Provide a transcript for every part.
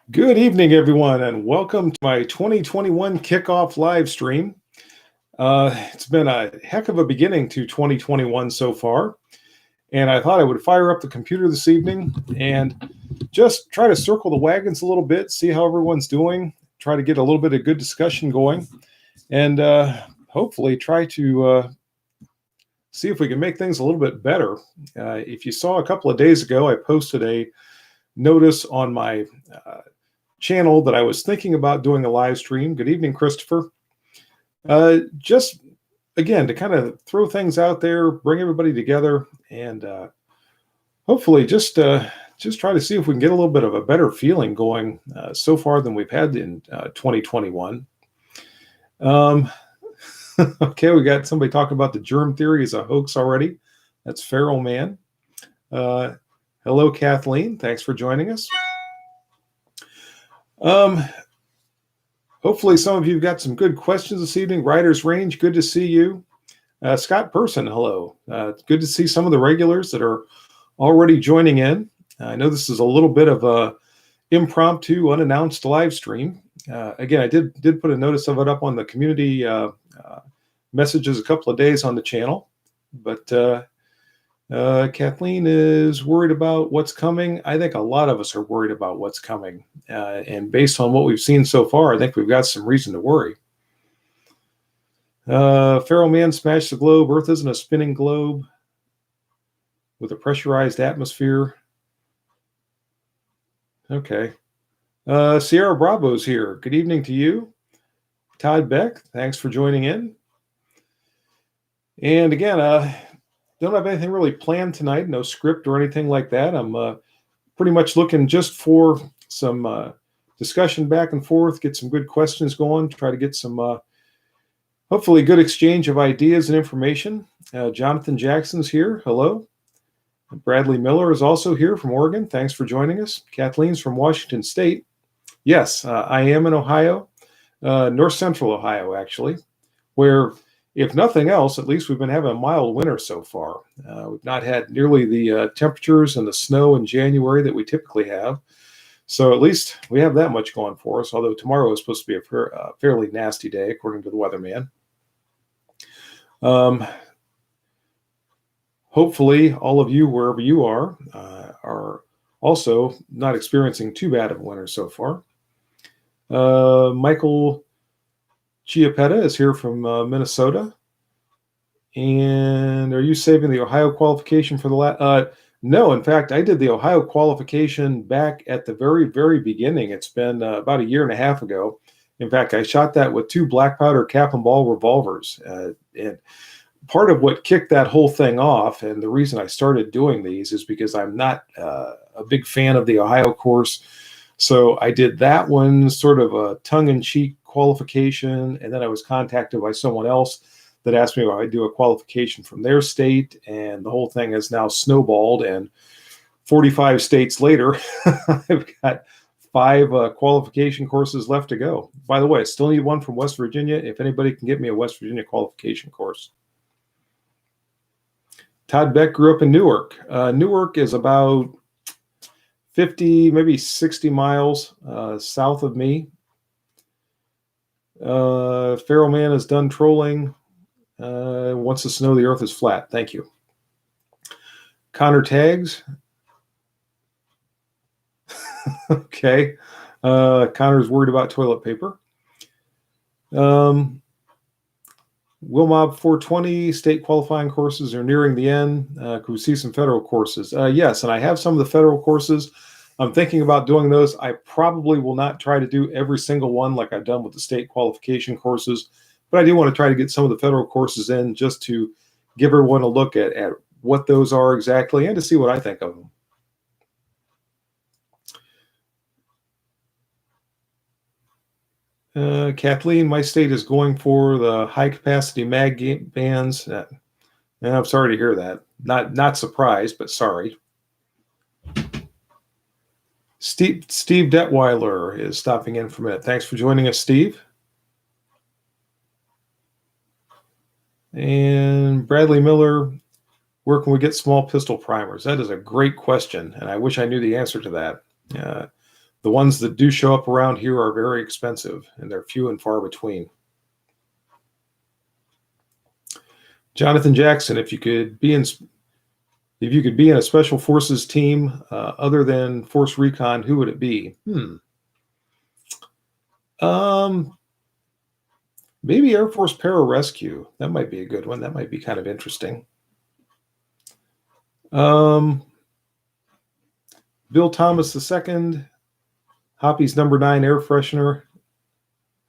Good evening, everyone, and welcome to my 2021 Kickoff Livestream. It's been a heck of a beginning to 2021 so far, and I thought I would fire up the computer this evening and just try to circle the wagons a little bit, see how everyone's doing, try to get a little bit of good discussion going, and hopefully try to see if we can make things a little bit better. If you saw a couple of days ago, I posted a notice on my channel that I was thinking about doing a live stream. Good evening, Christopher. Just again to kind of throw things out there, bring everybody together, and hopefully just try to see if we can get a little bit of a better feeling going so far than we've had in 2021. Okay, we got somebody talking about the germ theory is a hoax already. That's Feral Man. Hello, Kathleen. Thanks for joining us. Hopefully some of you have got some good questions this evening. Writer's Range, good to see you. Scott Person, hello. Good to see some of the regulars that are already joining in. I know this is a little bit of a impromptu, unannounced live stream. Again, I did put a notice of it up on the community messages a couple of days on the channel, but Kathleen is worried about what's coming. I think a lot of us are worried about what's coming. And based on what we've seen so far, I think we've got some reason to worry. Feral Man smashed the globe. Earth isn't a spinning globe with a pressurized atmosphere. Okay. Sierra Bravo's here. Good evening to you. Todd Beck, thanks for joining in. And again, don't have anything really planned tonight, no script or anything like that. I'm pretty much looking just for some discussion back and forth, get some good questions going, try to get some hopefully good exchange of ideas and information. Jonathan Jackson's here. Hello. Bradley Miller is also here from Oregon. Thanks for joining us. Kathleen's from Washington State. Yes, I am in Ohio, north central Ohio, actually, where if nothing else, at least we've been having a mild winter so far. We've not had nearly the temperatures and the snow in January that we typically have. So at least we have that much going for us, although tomorrow is supposed to be a fairly nasty day, according to the weatherman. Hopefully, all of you, wherever you are also not experiencing too bad of a winter so far. Michael Chiapetta is here from Minnesota. And are you saving the Ohio qualification for the last? No, in fact, I did the Ohio qualification back at the very, very beginning. It's been about a year and a half ago. In fact, I shot that with 2 black powder cap and ball revolvers. And part of what kicked that whole thing off, and the reason I started doing these, is because I'm not a big fan of the Ohio course. So I did that one, sort of a tongue-in-cheek qualification, and then I was contacted by someone else that asked me if I'd do a qualification from their state, and the whole thing has now snowballed, and 45 states later, I've got 5 qualification courses left to go. By the way, I still need one from West Virginia, if anybody can get me a West Virginia qualification course. Todd Beck grew up in Newark. Newark is about 50, maybe 60 miles south of me. Feral Man is done trolling. Wants us to know the earth is flat. Thank you. Connor Tags. Okay. Connor's worried about toilet paper. Wilmob 420 state qualifying courses are nearing the end. Could we see some federal courses? Yes, and I have some of the federal courses. I'm thinking about doing those. I probably will not try to do every single one like I've done with the state qualification courses, but I do want to try to get some of the federal courses in just to give everyone a look at what those are exactly and to see what I think of them. Kathleen, my state is going for the high-capacity mag bans. And I'm sorry to hear that. Not surprised, but sorry. Steve Detweiler is stopping in for a minute. Thanks for joining us, Steve. And Bradley Miller, where can we get small pistol primers? That is a great question, and I wish I knew the answer to that. the ones that do show up around here are very expensive, and they're few and far between. Jonathan Jackson, if you could be in a special forces team other than Force Recon, who would it be? Maybe Air Force Pararescue. That might be a good one. That might be kind of interesting. Bill Thomas II, Hoppy's number 9 air freshener.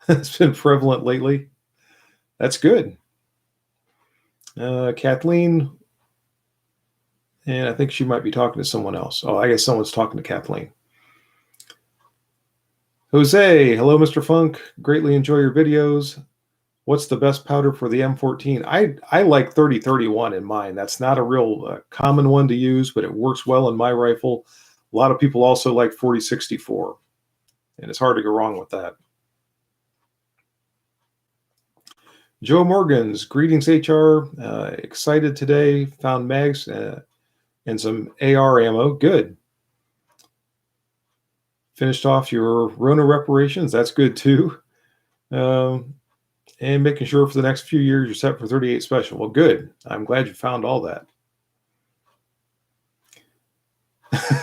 It's been prevalent lately. That's good. Kathleen, and I think she might be talking to someone else. Oh, I guess someone's talking to Kathleen. Jose, hello, Mr. Funk. Greatly enjoy your videos. What's the best powder for the M14? I like 3031 in mine. That's not a real common one to use, but it works well in my rifle. A lot of people also like 4064, and it's hard to go wrong with that. Joe Morgans, greetings, HR. Excited today. Found mags and some AR ammo. Good. Finished off your Rona reparations. That's good too. And making sure for the next few years you're set for 38 special. Well, good. I'm glad you found all that.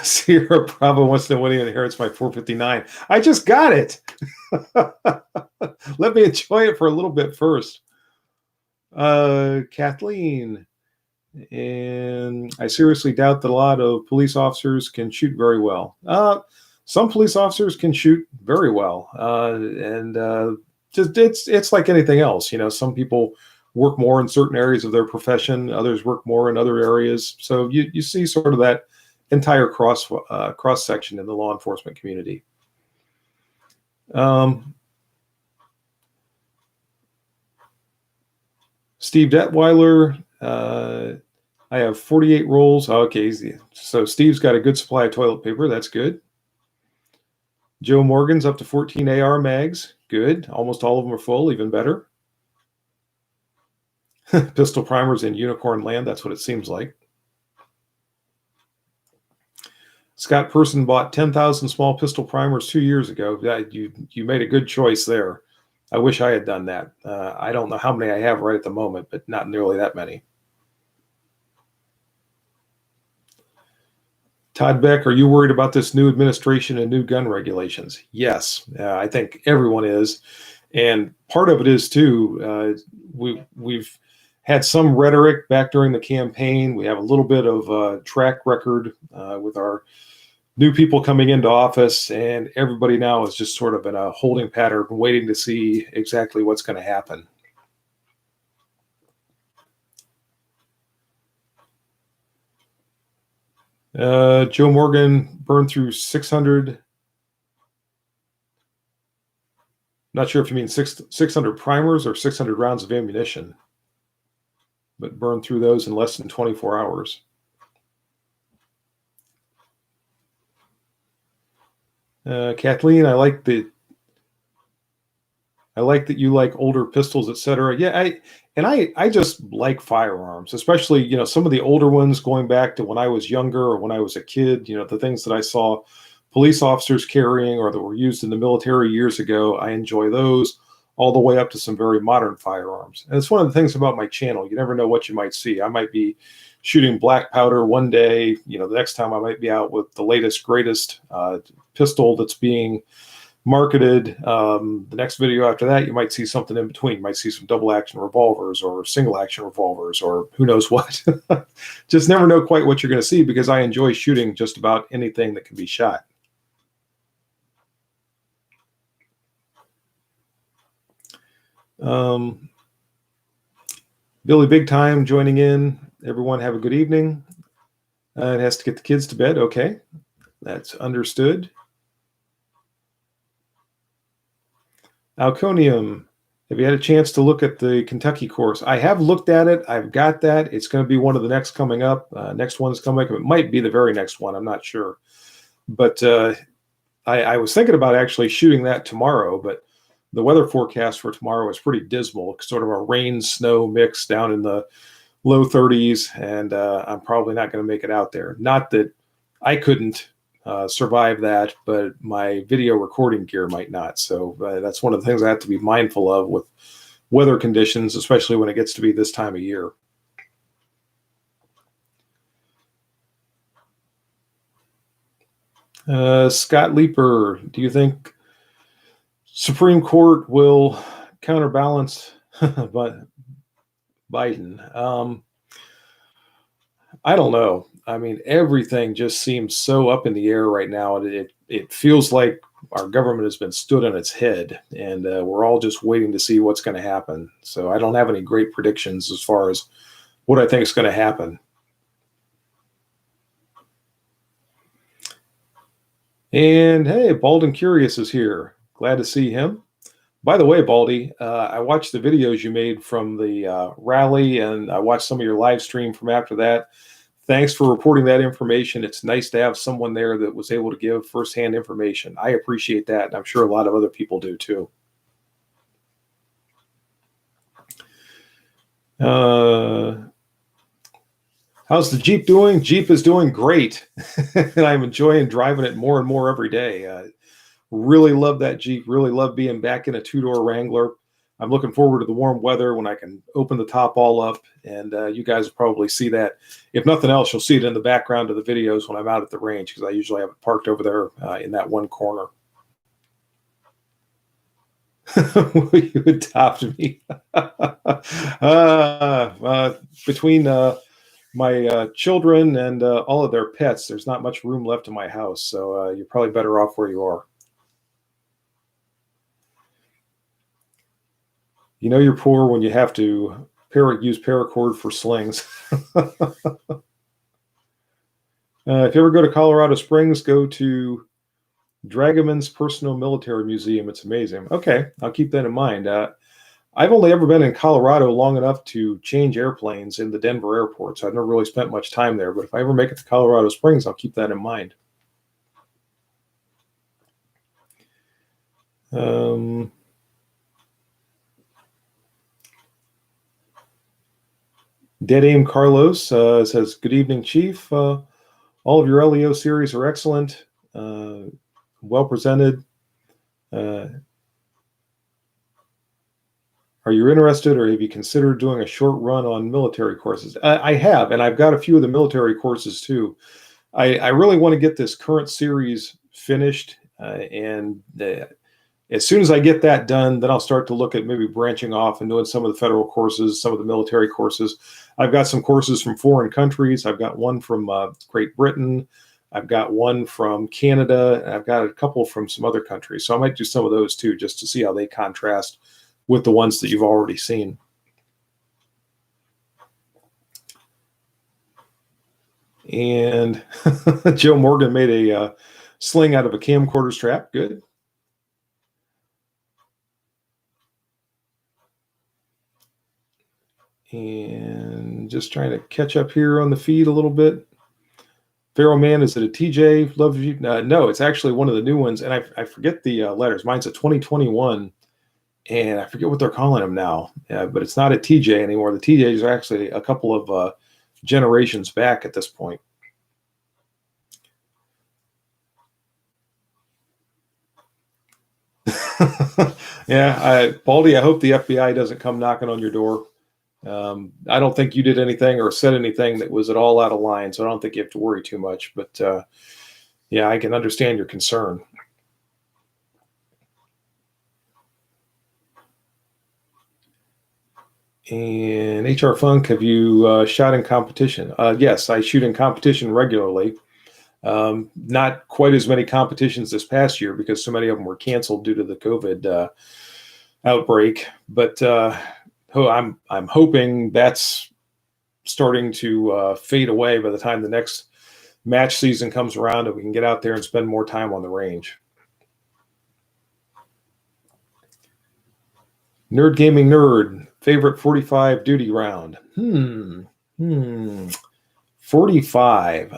Sierra Bravo wants to know when he inherits my 459. I just got it. Let me enjoy it for a little bit first. Kathleen, and I seriously doubt that a lot of police officers can shoot very well. Some police officers can shoot very well, and just it's like anything else. You know, some people work more in certain areas of their profession, others work more in other areas. So you see sort of that entire cross section in the law enforcement community. Steve Detweiler, I have 48 rolls. Okay, so Steve's got a good supply of toilet paper. That's good. Joe Morgan's up to 14 AR mags. Good. Almost all of them are full, even better. Pistol primers in Unicorn Land. That's what it seems like. Scott Person bought 10,000 small pistol primers 2 years ago. You made a good choice there. I wish I had done that. I don't know how many I have right at the moment, but not nearly that many. Todd Beck, are you worried about this new administration and new gun regulations? Yes, I think everyone is. And part of it is, too, we've had some rhetoric back during the campaign. We have a little bit of track record with our new people coming into office, and everybody now is just sort of in a holding pattern, waiting to see exactly what's going to happen. Joe Morgan burned through 600. Not sure if you mean 600 primers or 600 rounds of ammunition, but burned through those in less than 24 hours. Kathleen, I like that you like older pistols, etc. Yeah, I just like firearms, especially, you know, some of the older ones going back to when I was younger or when I was a kid. You know, the things that I saw police officers carrying or that were used in the military years ago. I enjoy those, all the way up to some very modern firearms. And it's one of the things about my channel. You never know what you might see. I might be shooting black powder one day. You know, the next time I might be out with the latest, greatest pistol that's being marketed. The next video after that, you might see something in between. You might see some double action revolvers or single action revolvers or who knows what. Just never know quite what you're going to see, because I enjoy shooting just about anything that can be shot. Billy Big Time joining in. Everyone have a good evening. It has to get the kids to bed. Okay, that's understood. Alconium, have you had a chance to look at the Kentucky course? I have looked at it. I've got that. It's going to be one of the next coming up. Next one's coming up. It might be the very next one. I'm not sure. But I was thinking about actually shooting that tomorrow, but the weather forecast for tomorrow is pretty dismal. Sort of a rain snow mix down in the low 30s, and I'm probably not going to make it out there. Not that I couldn't survive that, but my video recording gear might not. So that's one of the things I have to be mindful of with weather conditions, especially when it gets to be this time of year. Scott Leeper, do you think Supreme Court will counterbalance Biden? I don't know. I mean, everything just seems so up in the air right now. It feels like our government has been stood on its head, and we're all just waiting to see what's going to happen. So I don't have any great predictions as far as what I think is going to happen. And hey, Bald and Curious is here. Glad to see him. By the way, Baldy, I watched the videos you made from the rally, and I watched some of your live stream from after that. Thanks for reporting that information. It's nice to have someone there that was able to give firsthand information. I appreciate that, and I'm sure a lot of other people do too. How's the Jeep doing? Jeep is doing great, and I'm enjoying driving it more and more every day. Really love that Jeep. Really love being back in a two-door Wrangler. I'm looking forward to the warm weather when I can open the top all up, and you guys will probably see that. If nothing else, you'll see it in the background of the videos when I'm out at the range, because I usually have it parked over there in that one corner. Will you adopt me? Between my children and all of their pets, there's not much room left in my house, so you're probably better off where you are. You know you're poor when you have to use paracord for slings. If you ever go to Colorado Springs, go to Dragoman's Personal Military Museum. It's amazing. Okay, I'll keep that in mind. I've only ever been in Colorado long enough to change airplanes in the Denver airport, so I've never really spent much time there. But if I ever make it to Colorado Springs, I'll keep that in mind. Dead Aim Carlos says, good evening, Chief. All of your LEO series are excellent, well presented. Are you interested, or have you considered doing a short run on military courses? I have, and I've got a few of the military courses too. I really want to get this current series finished, and as soon as I get that done, then I'll start to look at maybe branching off and doing some of the federal courses, some of the military courses. I've got some courses from foreign countries. I've got one from Great Britain. I've got one from Canada. And I've got a couple from some other countries. So I might do some of those too, just to see how they contrast with the ones that you've already seen. And Joe Morgan made a sling out of a camcorder strap. Good. And just trying to catch up here on the feed a little bit. Pharaoh Man, is it a TJ? Love you. No, it's actually one of the new ones. And I forget the letters. Mine's a 2021. And I forget what they're calling them now. But it's not a TJ anymore. The TJs are actually a couple of generations back at this point. Yeah, Baldy, I hope the FBI doesn't come knocking on your door. I don't think you did anything or said anything that was at all out of line, so I don't think you have to worry too much. But yeah, I can understand your concern. And HR Funk, have you shot in competition? Yes, I shoot in competition regularly. Not quite as many competitions this past year because so many of them were canceled due to the COVID outbreak. But I'm hoping that's starting to fade away by the time the next match season comes around and we can get out there and spend more time on the range. Nerd Gaming Nerd, favorite 45 duty round? 45.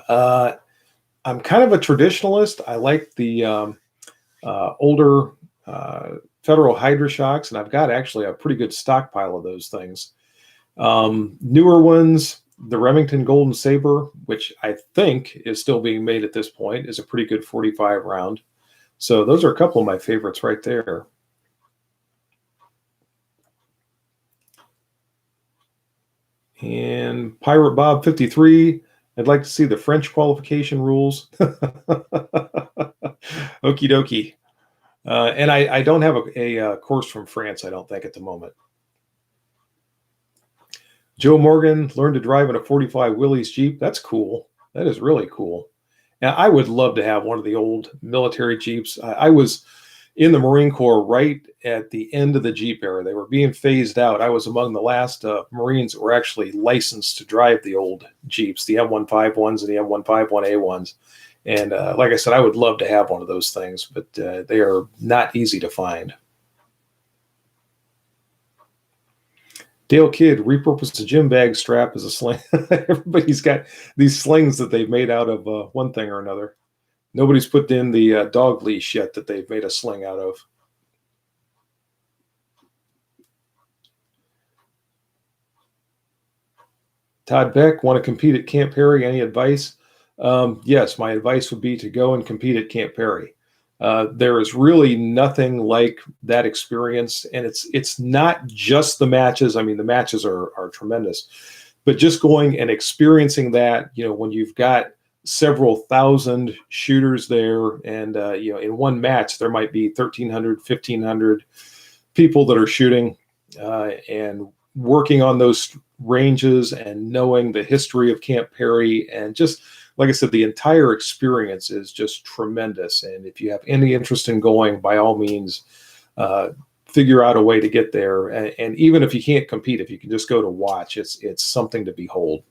I'm kind of a traditionalist. I like the older Federal Hydra Shocks, and I've got actually a pretty good stockpile of those things. Newer ones, The Remington Golden Saber, which I think is still being made at this point, is a pretty good 45 round. So those are a couple of my favorites right there. And Pirate Bob 53, I'd like to see the French qualification rules. Okie dokie. And I don't have a course from France, I don't think, at the moment. Joe Morgan learned to drive in a 45 Willys Jeep. That's cool. That is really cool. Now, I would love to have one of the old military Jeeps. I was in the Marine Corps right at the end of the Jeep era. They were being phased out. I was among the last Marines that were actually licensed to drive the old Jeeps, the M15 ones and the M151A ones. And like I said, I would love to have one of those things, but they are not easy to find. Dale Kidd repurposed the gym bag strap as a sling. Everybody's got these slings that they've made out of one thing or another. Nobody's put in the dog leash yet that they've made a sling out of. Todd Beck, want to compete at Camp Perry? Any advice? Yes, my advice would be to go and compete at Camp Perry. There is really nothing like that experience, and it's not just the matches. I mean, the matches are tremendous, but just going and experiencing that, when you've got several thousand shooters there, and in one match there might be 1,300, 1,500 people that are shooting, and working on those ranges and knowing the history of Camp Perry, and just like I said, the entire experience is just tremendous. And if you have any interest in going, by all means, figure out a way to get there. And even if you can't compete, if you can just go to watch, it's something to behold.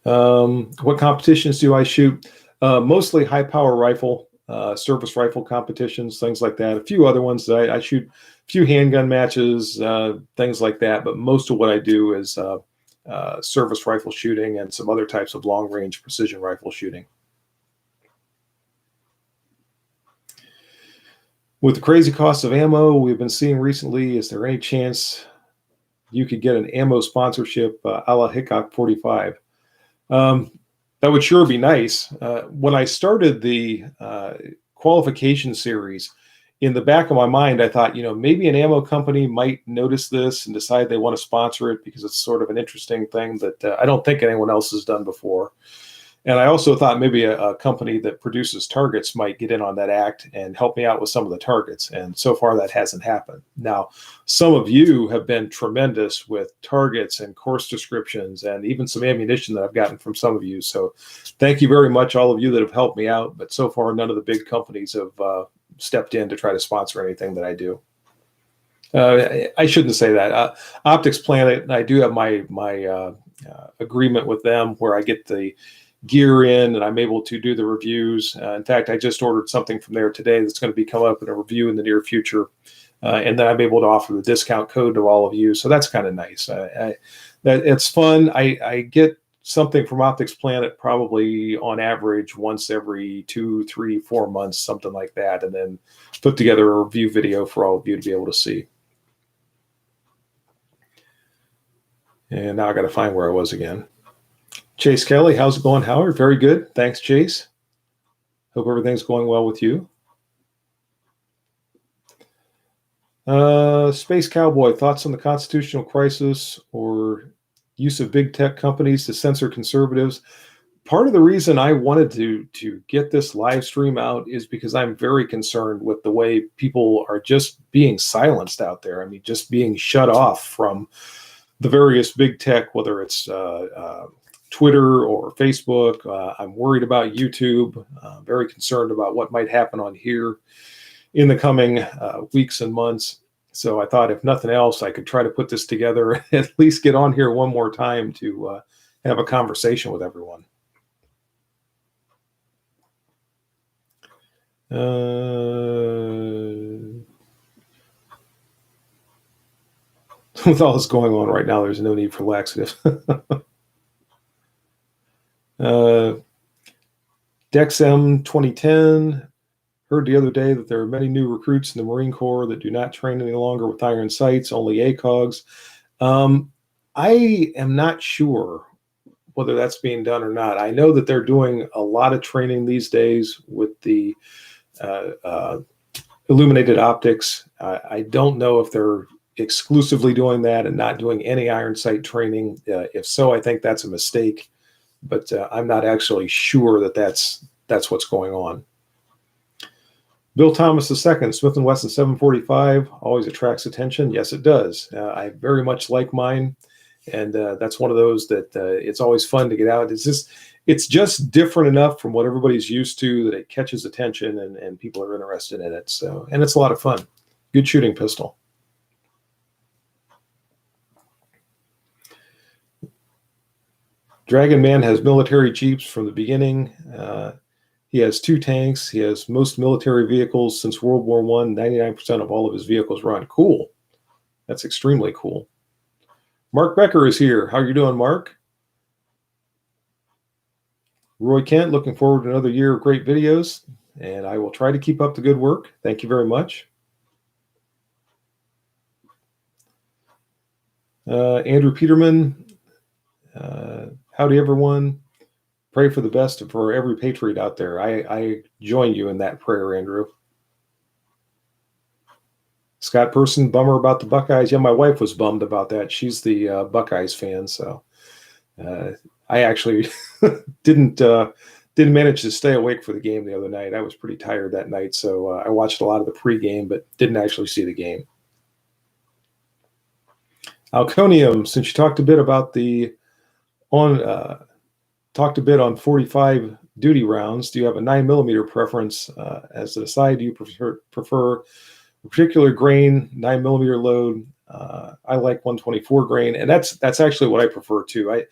What competitions do I shoot? Mostly high power rifle, service rifle competitions, things like that. A few other ones that I shoot, a few handgun matches, things like that. But most of what I do is service rifle shooting and some other types of long range precision rifle shooting. With the crazy cost of ammo we've been seeing recently, is there any chance you could get an ammo sponsorship a la Hickok 45? That would sure be nice. When I started the qualification series, in the back of my mind, I thought, maybe an ammo company might notice this and decide they want to sponsor it because it's sort of an interesting thing that I don't think anyone else has done before. And I also thought maybe a company that produces targets might get in on that act and help me out with some of the targets. And so far that hasn't happened. Now, some of you have been tremendous with targets and course descriptions and even some ammunition that I've gotten from some of you. So thank you very much, all of you that have helped me out. But so far, none of the big companies have stepped in to try to sponsor anything that I do. I shouldn't say that. Optics Planet, I do have my agreement with them where I get the gear in and I'm able to do the reviews. In fact, I just ordered something from there today that's going to be coming up in a review in the near future. And then I'm able to offer the discount code to all of you. So that's kind of nice. It's fun. I get something from Optics Planet probably on average once every 2, 3, 4 months, something like that, and then put together a review video for all of you to be able to see. And now I got to find where I was again. Chase Kelly, how's it going, Howard? Very good. Thanks, Chase. Hope everything's going well with you. Space Cowboy, thoughts on the constitutional crisis or use of big tech companies to censor conservatives? Part of the reason I wanted to get this live stream out is because I'm very concerned with the way people are just being silenced out there. I mean, just being shut off from the various big tech, whether it's Twitter or Facebook. I'm worried about YouTube. Very concerned about what might happen on here in the coming weeks and months. So I thought, if nothing else, I could try to put this together, at least get on here one more time to have a conversation with everyone. With all this going on right now, there's no need for laxatives. DexM 2010, heard the other day that there are many new recruits in the Marine Corps that do not train any longer with iron sights, only ACOGs. I am not sure whether that's being done or not. I know that they're doing a lot of training these days with the illuminated optics. I don't know if they're exclusively doing that and not doing any iron sight training. If so, I think that's a mistake, but I'm not actually sure that that's what's going on. Bill Thomas II, Smith & Wesson 745, always attracts attention. Yes, it does. I very much like mine. And that's one of those that it's always fun to get out. It's just different enough from what everybody's used to that it catches attention and people are interested in it. So, and it's a lot of fun. Good shooting pistol. Dragon Man has military Jeeps from the beginning. He has 2 tanks. He has most military vehicles since World War I. 99% of all of his vehicles run. Cool. That's extremely cool. Mark Becker is here. How are you doing, Mark? Roy Kent, looking forward to another year of great videos, and I will try to keep up the good work. Thank you very much. Andrew Peterman, howdy, everyone. Pray for the best for every patriot out there. I join you in that prayer, Andrew. Scott Person, bummer about the Buckeyes. Yeah, my wife was bummed about that. She's the Buckeyes fan, so I actually didn't manage to stay awake for the game the other night. I was pretty tired that night, so I watched a lot of the pregame, but didn't actually see the game. Alconium, since you talked a bit about talked a bit on 45 duty rounds, do you have a 9mm preference? As an aside, do you prefer a particular grain, 9mm load? I like 124 grain, and that's actually what I prefer too.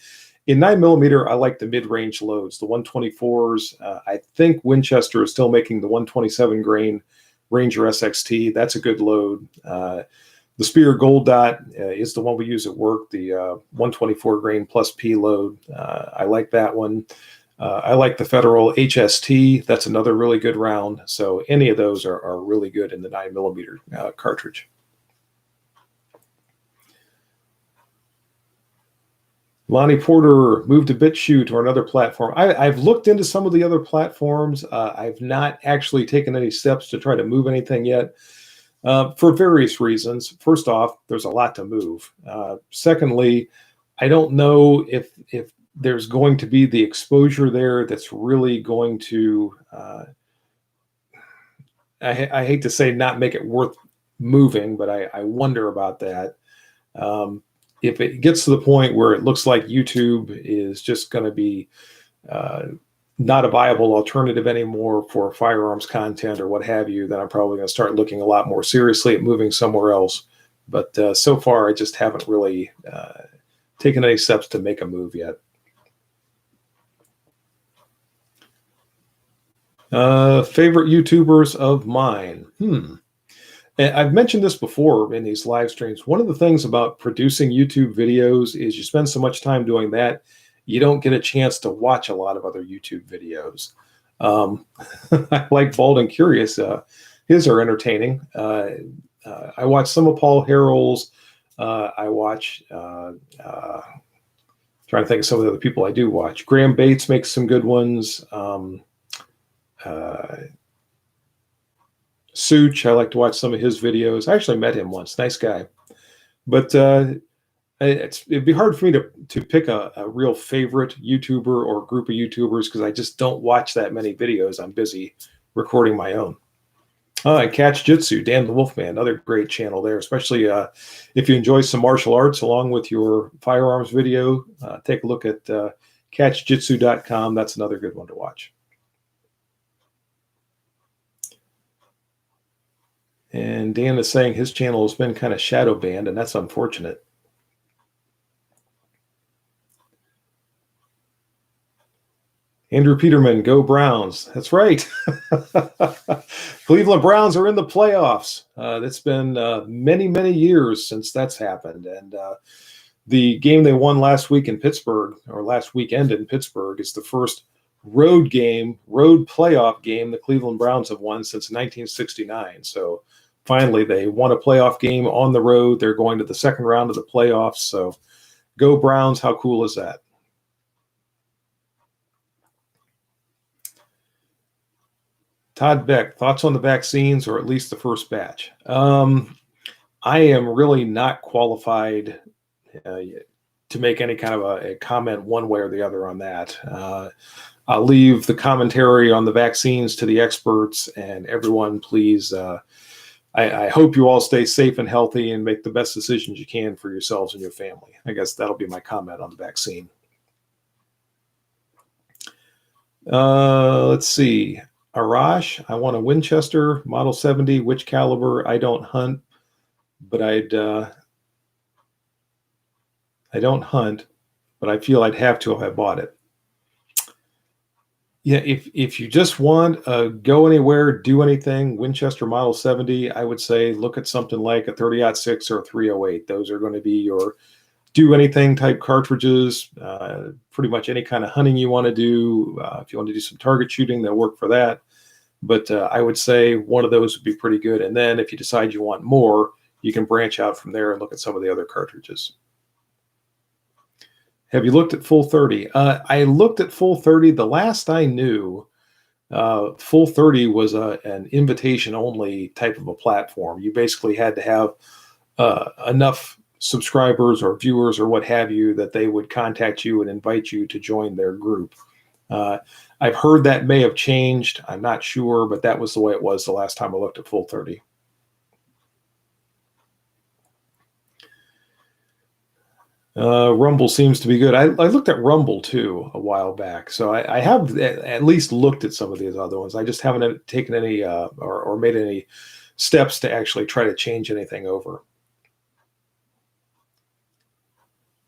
In 9mm, I like the mid-range loads, the 124s. I think Winchester is still making the 127 grain Ranger SXT. That's a good load. The Spear Gold Dot is the one we use at work, the 124 grain plus P load. I like that one. I like the Federal HST. That's another really good round. So any of those are really good in the 9mm cartridge. Lonnie Porter moved to BitChute or another platform. I've looked into some of the other platforms. I've not actually taken any steps to try to move anything yet. For various reasons. First off, there's a lot to move. Secondly, I don't know if there's going to be the exposure there that's really going to, I hate to say not make it worth moving, but I wonder about that. If it gets to the point where it looks like YouTube is just going to be not a viable alternative anymore for firearms content or what have you, then I'm probably going to start looking a lot more seriously at moving somewhere else. But so far, I just haven't really taken any steps to make a move yet. Favorite YouTubers of mine? I've mentioned this before in these live streams. One of the things about producing YouTube videos is you spend so much time doing that, you don't get a chance to watch a lot of other YouTube videos. I like Bald and Curious. His are entertaining. I watch some of Paul Harrell's. I watch, trying to think of some of the other people I do watch. Graham Bates makes some good ones. Such, I like to watch some of his videos. I actually met him once. Nice guy. But it'd be hard for me to pick a real favorite YouTuber or group of YouTubers because I just don't watch that many videos. I'm busy recording my own. Catch Jitsu, Dan the Wolfman, another great channel there, especially if you enjoy some martial arts along with your firearms video. Take a look at catchjitsu.com. That's another good one to watch. And Dan is saying his channel has been kind of shadow banned, and that's unfortunate. Andrew Peterman, go Browns. That's right. Cleveland Browns are in the playoffs. It's been many, many years since that's happened. And the game they won last week in Pittsburgh, or last weekend in Pittsburgh, is the first road playoff game the Cleveland Browns have won since 1969. So finally, they won a playoff game on the road. They're going to the second round of the playoffs. So go Browns. How cool is that? Todd Beck, thoughts on the vaccines, or at least the first batch? I am really not qualified to make any kind of a comment one way or the other on that. I'll leave the commentary on the vaccines to the experts, and everyone, please, I hope you all stay safe and healthy and make the best decisions you can for yourselves and your family. I guess that'll be my comment on the vaccine. Let's see. Arash, I want a Winchester Model 70. Which caliber? I don't hunt, but I don't hunt, but I feel I'd have to if I bought it. Yeah, if you just want go anywhere, do anything, Winchester Model 70, I would say look at something like a 30-06 or a 308. Those are going to be your do anything type cartridges. Pretty much any kind of hunting you want to do. If you want to do some target shooting, they'll work for that. But I would say one of those would be pretty good. And then if you decide you want more, you can branch out from there and look at some of the other cartridges. Have you looked at Full 30? I looked at Full 30. The last I knew, Full 30 was an invitation-only type of a platform. You basically had to have enough subscribers or viewers or what have you that they would contact you and invite you to join their group. I've heard that may have changed. I'm not sure, but that was the way it was the last time I looked at Full 30. Rumble seems to be good. I looked at Rumble too a while back, so I have at least looked at some of these other ones. I just haven't taken any or made any steps to actually try to change anything over.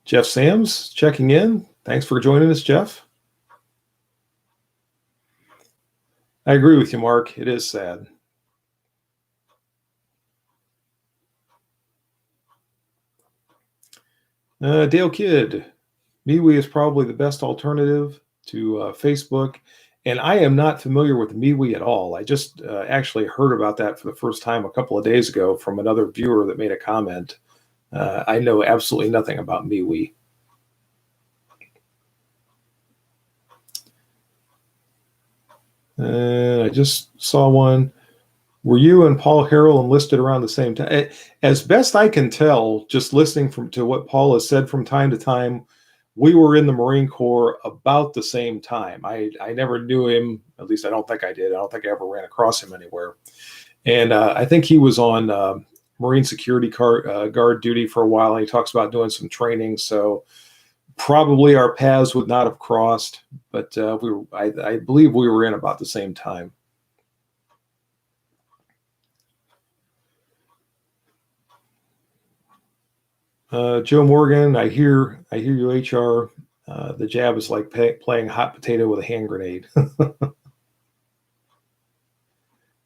Jeff Sams checking in. Thanks for joining us, Jeff. I agree with you, Mark. It is sad. Dale Kidd, MeWe is probably the best alternative to Facebook, and I am not familiar with MeWe at all. I just actually heard about that for the first time a couple of days ago from another viewer that made a comment. I know absolutely nothing about MeWe. I just saw one. Were you and Paul Harrell enlisted around the same time? As best I can tell, just listening to what Paul has said from time to time, we were in the Marine Corps about the same time. I never knew him, at least I don't think I did. I don't think I ever ran across him anywhere. And I think he was on Marine security guard duty for a while, and he talks about doing some training. So probably our paths would not have crossed, but I believe we were in about the same time. Joe Morgan, I hear you, HR. The jab is like playing hot potato with a hand grenade.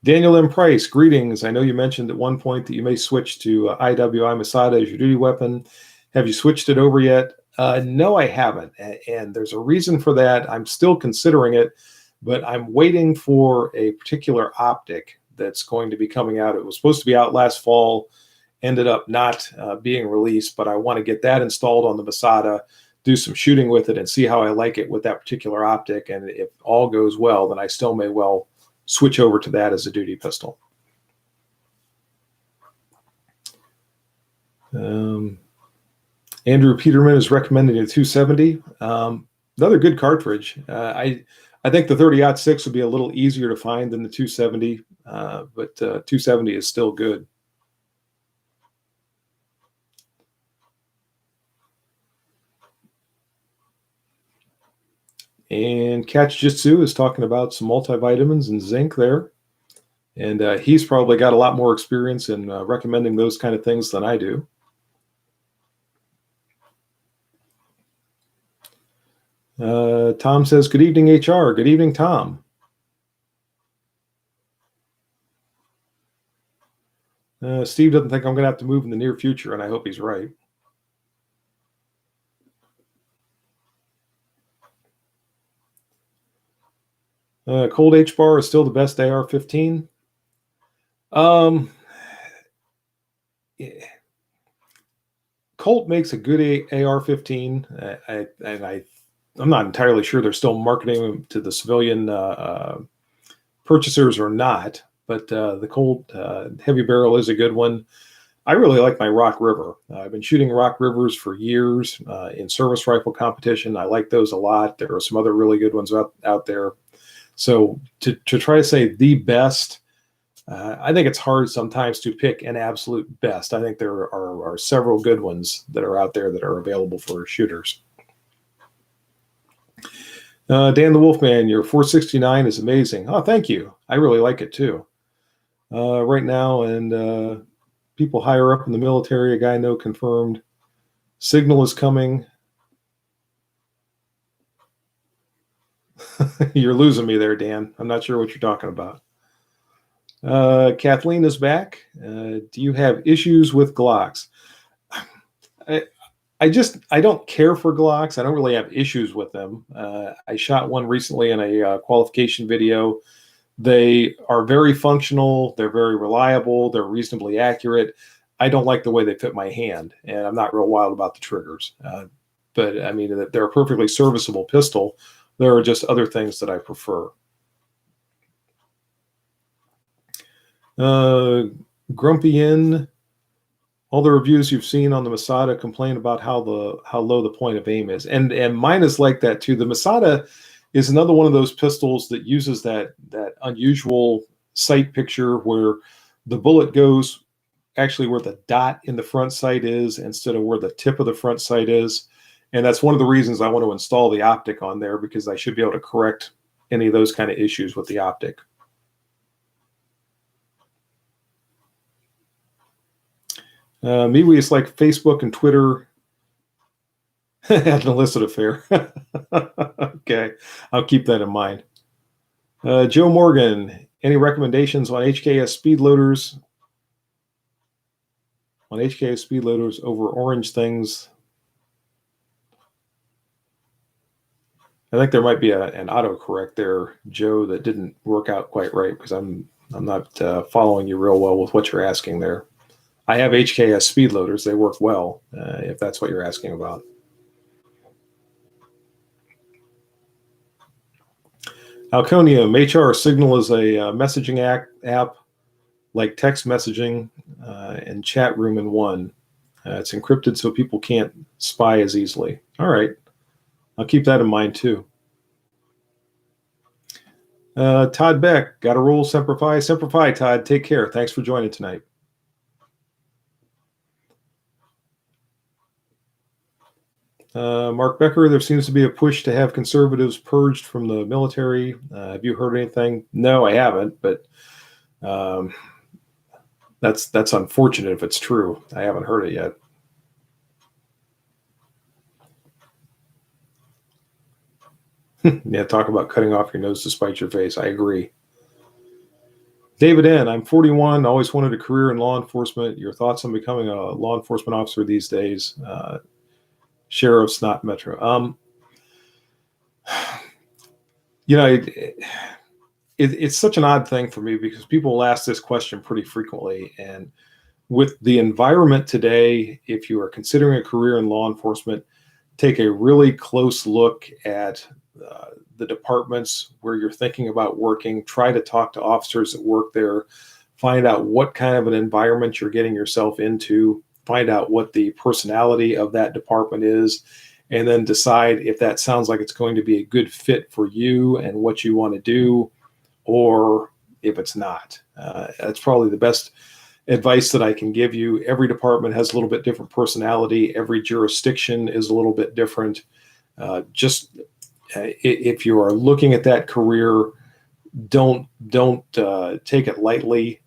Daniel M. Price, greetings. I know you mentioned at one point that you may switch to IWI Masada as your duty weapon. Have you switched it over yet? No, I haven't. And there's a reason for that. I'm still considering it, but I'm waiting for a particular optic that's going to be coming out. It was supposed to be out last fall. Ended up not being released, but I want to get that installed on the Masada, do some shooting with it, and see how I like it with that particular optic. And if all goes well, then I still may well switch over to that as a duty pistol. Andrew Peterman is recommending a 270. Another good cartridge. I think the 30-06 would be a little easier to find than the 270, but 270 is still good. And Catch Jitsu is talking about some multivitamins and zinc there. And he's probably got a lot more experience in recommending those kind of things than I do. Tom says, good evening, HR. Good evening, Tom. Steve doesn't think I'm going to have to move in the near future, and I hope he's right. Cold H bar is still the best AR-15. Um, Colt makes a good AR-15. I'm not entirely sure they're still marketing them to the civilian purchasers or not, but the Colt heavy barrel is a good one. I really like my Rock River. I've been shooting Rock Rivers for years in service rifle competition. I like those a lot. There are some other really good ones out there. So to try to say the best, I think it's hard sometimes to pick an absolute best. I think there are several good ones that are out there that are available for shooters. Dan the Wolfman, your 469 is amazing. Oh, thank you. I really like it too. Right now, and people higher up in the military, a guy I know confirmed. Signal is coming. You're losing me there, Dan. I'm not sure what you're talking about. Kathleen is back. Do you have issues with Glocks? I don't care for Glocks. I don't really have issues with them. I shot one recently in a qualification video. They are very functional. They're very reliable. They're reasonably accurate. I don't like the way they fit my hand, and I'm not real wild about the triggers. But I mean, they're a perfectly serviceable pistol. There are just other things that I prefer. Grumpy in. All the reviews you've seen on the Masada complain about how low the point of aim is, and mine is like that too. The Masada is another one of those pistols that uses that unusual sight picture where the bullet goes actually where the dot in the front sight is instead of where the tip of the front sight is, and that's one of the reasons I want to install the optic on there, because I should be able to correct any of those kind of issues with the optic. MeWe is like Facebook and Twitter had an illicit affair. Okay, I'll keep that in mind. Joe Morgan, any recommendations on HKS speed loaders? On HKS speed loaders over orange things? I think there might be an autocorrect there, Joe, that didn't work out quite right, because I'm not following you real well with what you're asking there. I have HKS speed loaders. They work well, if that's what you're asking about. Alconium, HR Signal is a messaging app like text messaging and chat room in one. It's encrypted so people can't spy as easily. All right. I'll keep that in mind too. Todd Beck, got a roll, Semper Fi. Semper Fi, Todd. Take care. Thanks for joining tonight. Mark Becker, there seems to be a push to have conservatives purged from the military. Have you heard anything? No, I haven't, but that's unfortunate if it's true. I haven't heard it yet. Yeah, talk about cutting off your nose to spite your face. I agree. David N., I'm 41, always wanted a career in law enforcement. Your thoughts on becoming a law enforcement officer these days? Sheriff's, not Metro. It's such an odd thing for me, because people will ask this question pretty frequently. And with the environment today, if you are considering a career in law enforcement, take a really close look at the departments where you're thinking about working. Try to talk to officers that work there. Find out what kind of an environment you're getting yourself into. Find out what the personality of that department is, and then decide if that sounds like it's going to be a good fit for you and what you want to do, or if it's not. That's probably the best advice that I can give you. Every department has a little bit different personality. Every jurisdiction is a little bit different. If you are looking at that career, don't take it lightly.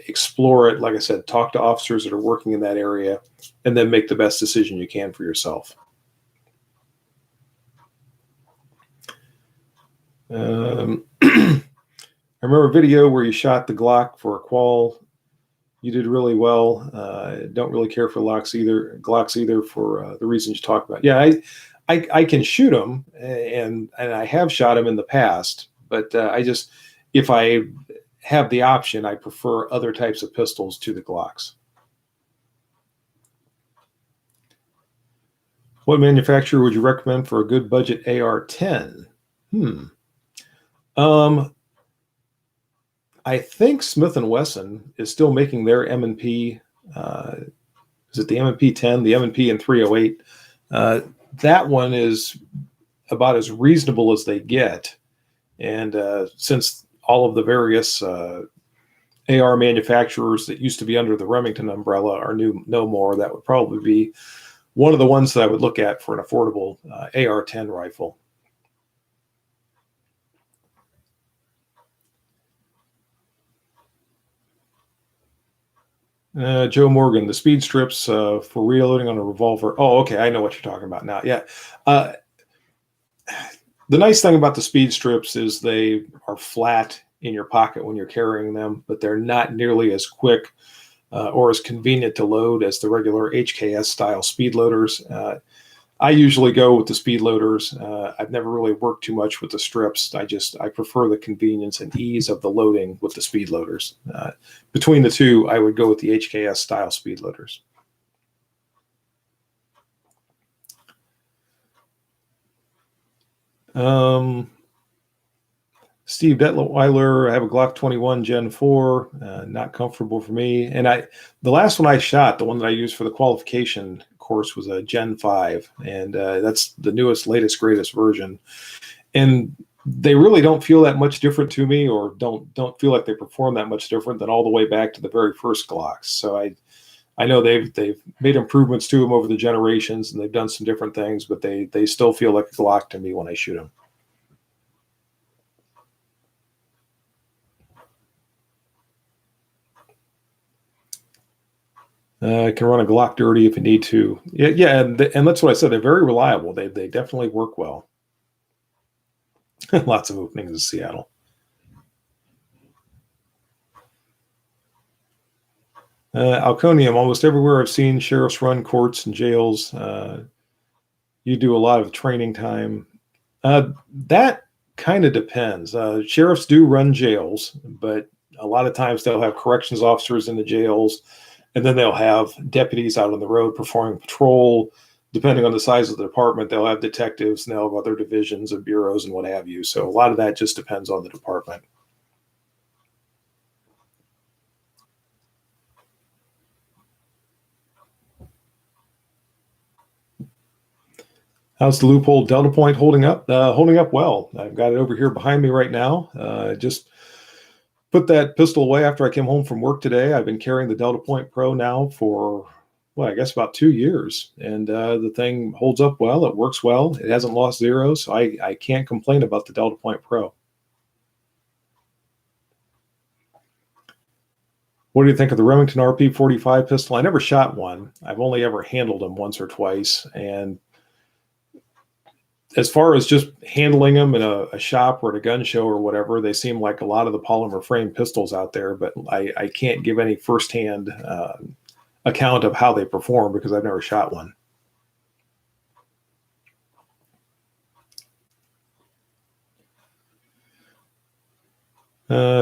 Explore it. Like I said, talk to officers that are working in that area, and then make the best decision you can for yourself. I remember a video where you shot the Glock for a qual. You did really well. Don't really care for Glocks either for the reasons you talked about. Yeah, I can shoot them, and I have shot them in the past, But if I have the option, I prefer other types of pistols to the Glocks. What manufacturer would you recommend for a good budget AR-10? I think Smith & Wesson is still making their M&P. Is it the M&P 10, the M&P and 308? That one is about as reasonable as they get. And since all of the various AR manufacturers that used to be under the Remington umbrella are no more, that would probably be one of the ones that I would look at for an affordable AR-10 rifle. Joe Morgan, the speed strips for reloading on a revolver. Oh, okay. I know what you're talking about now. Yeah. The nice thing about the speed strips is they are flat in your pocket when you're carrying them, but they're not nearly as quick or as convenient to load as the regular HKS style speed loaders. I usually go with the speed loaders. I've never really worked too much with the strips. I prefer the convenience and ease of the loading with the speed loaders. Between the two, I would go with the HKS style speed loaders. Steve Detweiler, I have a Glock 21 Gen 4, not comfortable for me. And the last one I shot, the one that I used for the qualification course, was a Gen 5, and that's the newest, latest, greatest version. And they really don't feel that much different to me, or don't feel like they perform that much different than all the way back to the very first Glocks. So I know they've made improvements to them over the generations, and they've done some different things, but they still feel like a Glock to me when I shoot them. Can run a Glock dirty if you need to. Yeah, and that's what I said. They're very reliable. They definitely work well. Lots of openings in Seattle. Alconium, almost everywhere I've seen sheriffs run courts and jails. You do a lot of training time. That kind of depends. Sheriffs do run jails, but a lot of times they'll have corrections officers in the jails, and then they'll have deputies out on the road performing patrol. Depending on the size of the department, they'll have detectives, and they'll have other divisions and bureaus and what have you. So a lot of that just depends on the department. How's the loophole Delta Point holding up? Holding up well. I've got it over here behind me right now. Just put that pistol away after I came home from work today. I've been carrying the Delta Point Pro now for, I guess about 2 years. And the thing holds up well. It works well. It hasn't lost zero. So I can't complain about the Delta Point Pro. What do you think of the Remington RP45 pistol? I never shot one. I've only ever handled them once or twice. And as far as just handling them in a shop or at a gun show or whatever, they seem like a lot of the polymer frame pistols out there, but I can't give any firsthand account of how they perform because I've never shot one.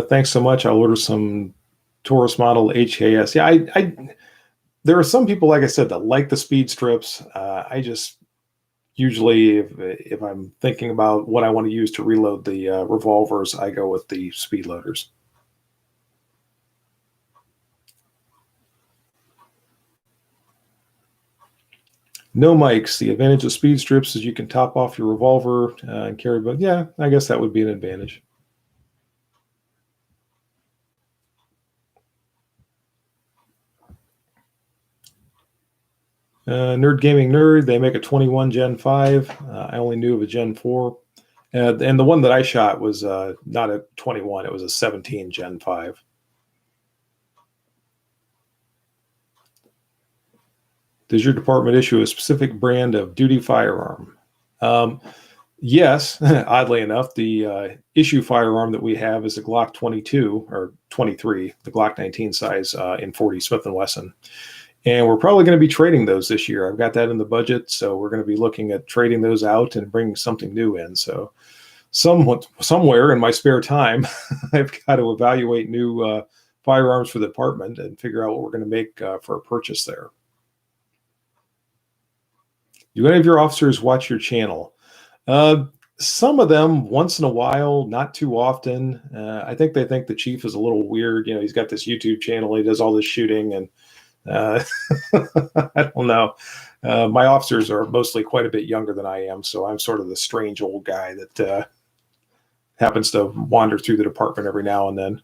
Thanks so much. I'll order some Taurus model HKS. Yeah, there are some people, like I said, that like the speed strips. I just usually, if I'm thinking about what I want to use to reload the revolvers, I go with the speed loaders. No mics. The advantage of speed strips is you can top off your revolver and carry, but yeah, I guess that would be an advantage. Nerd Gaming Nerd, they make a 21 Gen 5. I only knew of a Gen 4. And the one that I shot was not a 21, it was a 17 Gen 5. Does your department issue a specific brand of duty firearm? Yes, oddly enough, the issue firearm that we have is a Glock 22 or 23, the Glock 19 size in 40 Smith & Wesson. And we're probably going to be trading those this year. I've got that in the budget, so we're going to be looking at trading those out and bringing something new in. So somewhere in my spare time, I've got to evaluate new firearms for the department and figure out what we're going to make for a purchase there. Do any of your officers watch your channel? Some of them once in a while, not too often. I think they think the chief is a little weird. You know, he's got this YouTube channel, he does all this shooting, and I don't know. My officers are mostly quite a bit younger than I am, so I'm sort of the strange old guy that happens to wander through the department every now and then.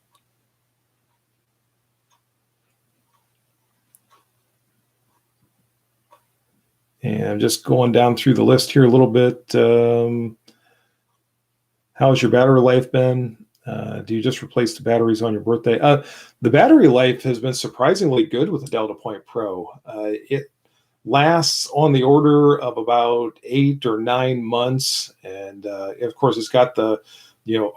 And I'm just going down through the list here a little bit. How's your battery life been? Do you just replace the batteries on your birthday? The battery life has been surprisingly good with the Delta Point Pro. It lasts on the order of about 8 or 9 months. And of course, it's got the,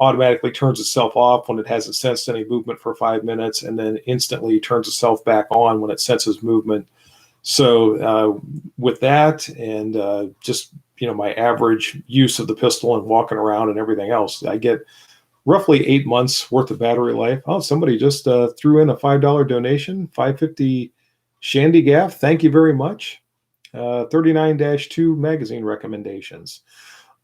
automatically turns itself off when it hasn't sensed any movement for 5 minutes, and then instantly turns itself back on when it senses movement. So with that and just, my average use of the pistol and walking around and everything else, I get roughly 8 months worth of battery life. Oh, somebody just threw in a $5 donation, $5.50 Shandy Gaff. Thank you very much. 39-2 magazine recommendations.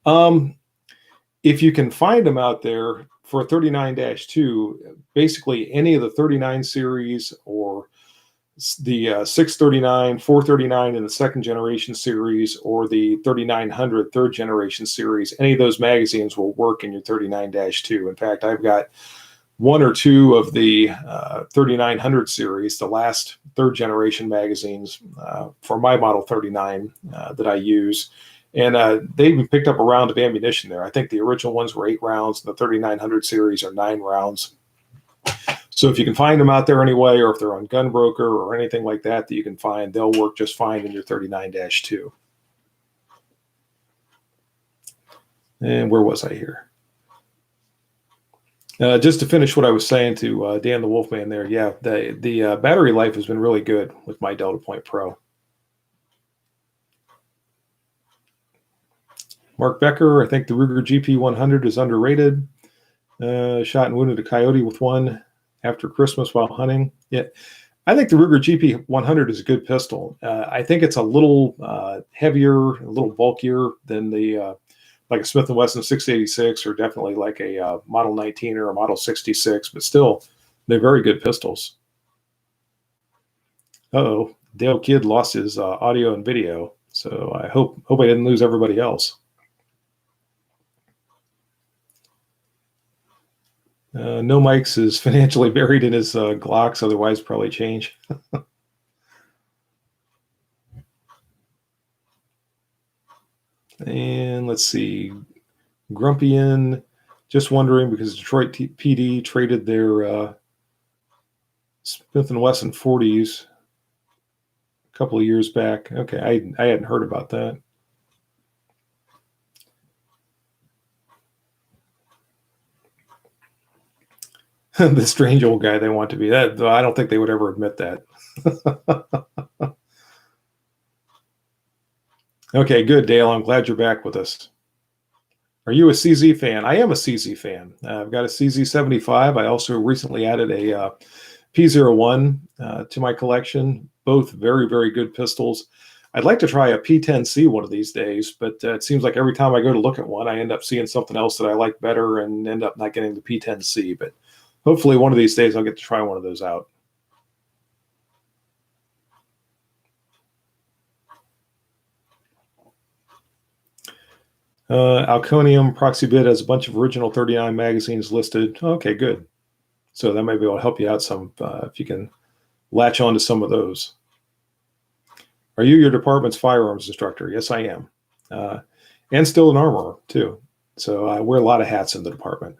If you can find them out there for 39-2, basically any of the 39 series or the 639, 439 in the second generation series, or the 3900 third generation series, any of those magazines will work in your 39-2. In fact, I've got 1 or 2 of the 3900 series, the last third generation magazines for my model 39 that I use. And they even picked up a round of ammunition there. I think the original ones were 8 rounds. The 3900 series are 9 rounds. So if you can find them out there anyway, or if they're on Gunbroker or anything like that you can find, they'll work just fine in your 39-2. And where was I here? Just to finish what I was saying to Dan the Wolfman there, yeah, the battery life has been really good with my Delta Point Pro. Mark Becker, I think the Ruger GP 100 is underrated. Shot and wounded a coyote with one after Christmas while hunting. Yeah, I think the Ruger GP 100 is a good pistol. I think it's a little heavier, a little bulkier than the like a Smith & Wesson 686, or definitely like a Model 19 or a Model 66, but still, they're very good pistols. Uh-oh, Dale Kidd lost his audio and video, so I hope I didn't lose everybody else. No Mike's is financially buried in his Glocks, otherwise probably change. And let's see, Grumpian, just wondering because Detroit PD traded their Smith & Wesson 40s a couple of years back. Okay, I hadn't heard about that. The strange old guy they want to be. That I don't think they would ever admit that. Okay, good, Dale. I'm glad you're back with us. Are you a CZ fan? I am a CZ fan. I've got a CZ75. I also recently added a P01 to my collection. Both very, very good pistols. I'd like to try a P10C one of these days, but it seems like every time I go to look at one, I end up seeing something else that I like better and end up not getting the P10C. But hopefully one of these days I'll get to try one of those out. Alconium Proxybid has a bunch of original 39 magazines listed. Okay, good. So that might be able to help you out some if you can latch on to some of those. Are you your department's firearms instructor? Yes, I am. And still an armorer, too. So I wear a lot of hats in the department.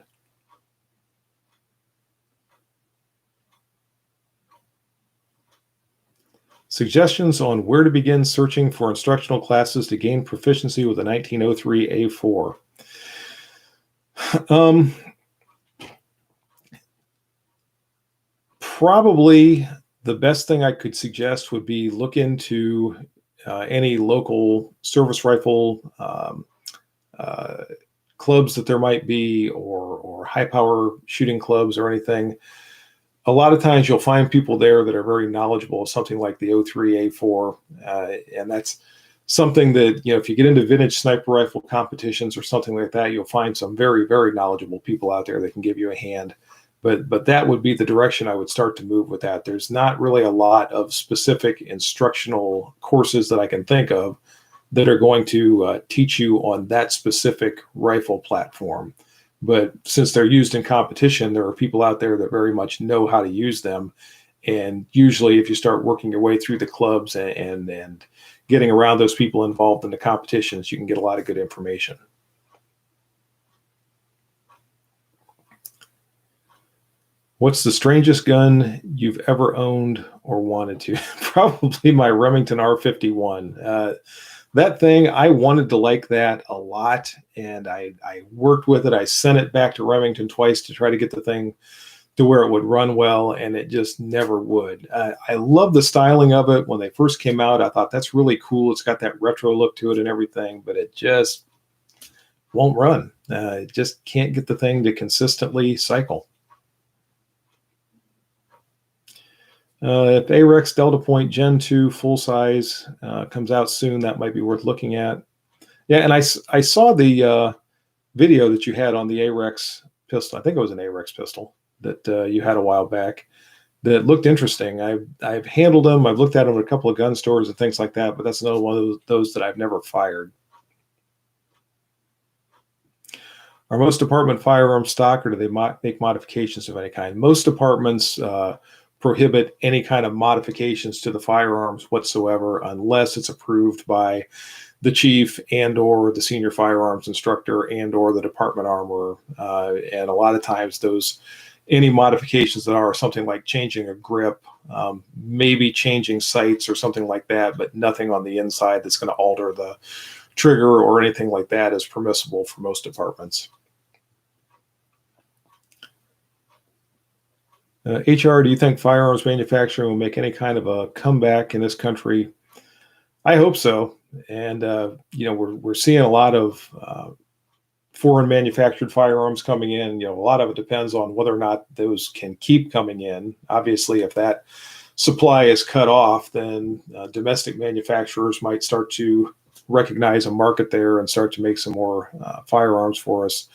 Suggestions on where to begin searching for instructional classes to gain proficiency with a 1903 A4. Probably the best thing I could suggest would be look into any local service rifle clubs that there might be, or high power shooting clubs or anything, a lot of times you'll find people there that are very knowledgeable of something like the 03A4, and that's something that, if you get into vintage sniper rifle competitions or something like that, you'll find some very, very knowledgeable people out there that can give you a hand. But that would be the direction I would start to move with that. There's not really a lot of specific instructional courses that I can think of that are going to teach you on that specific rifle platform. But since they're used in competition, there are people out there that very much know how to use them. And usually if you start working your way through the clubs and getting around those people involved in the competitions, you can get a lot of good information. What's the strangest gun you've ever owned or wanted to? Probably my Remington R51. That thing, I wanted to like that a lot, and I worked with it. I sent it back to Remington twice to try to get the thing to where it would run well, and it just never would. I love the styling of it. When they first came out, I thought that's really cool. It's got that retro look to it and everything, but it just won't run. It just can't get the thing to consistently cycle. If AREX Delta Point Gen 2 full size comes out soon, that might be worth looking at. Yeah, and I saw the video that you had on the AREX pistol. I think it was an AREX pistol that you had a while back that looked interesting. I've handled them. I've looked at them at a couple of gun stores and things like that, but that's another one of those that I've never fired. Are most department firearms stock, or do they make modifications of any kind? Most departments prohibit any kind of modifications to the firearms whatsoever unless it's approved by the chief and or the senior firearms instructor and or the department armorer. And a lot of times any modifications that are something like changing a grip, maybe changing sights or something like that, but nothing on the inside that's going to alter the trigger or anything like that is permissible for most departments. HR, do you think firearms manufacturing will make any kind of a comeback in this country? I hope so. And, we're seeing a lot of foreign manufactured firearms coming in. A lot of it depends on whether or not those can keep coming in. Obviously, if that supply is cut off, then domestic manufacturers might start to recognize a market there and start to make some more firearms for us.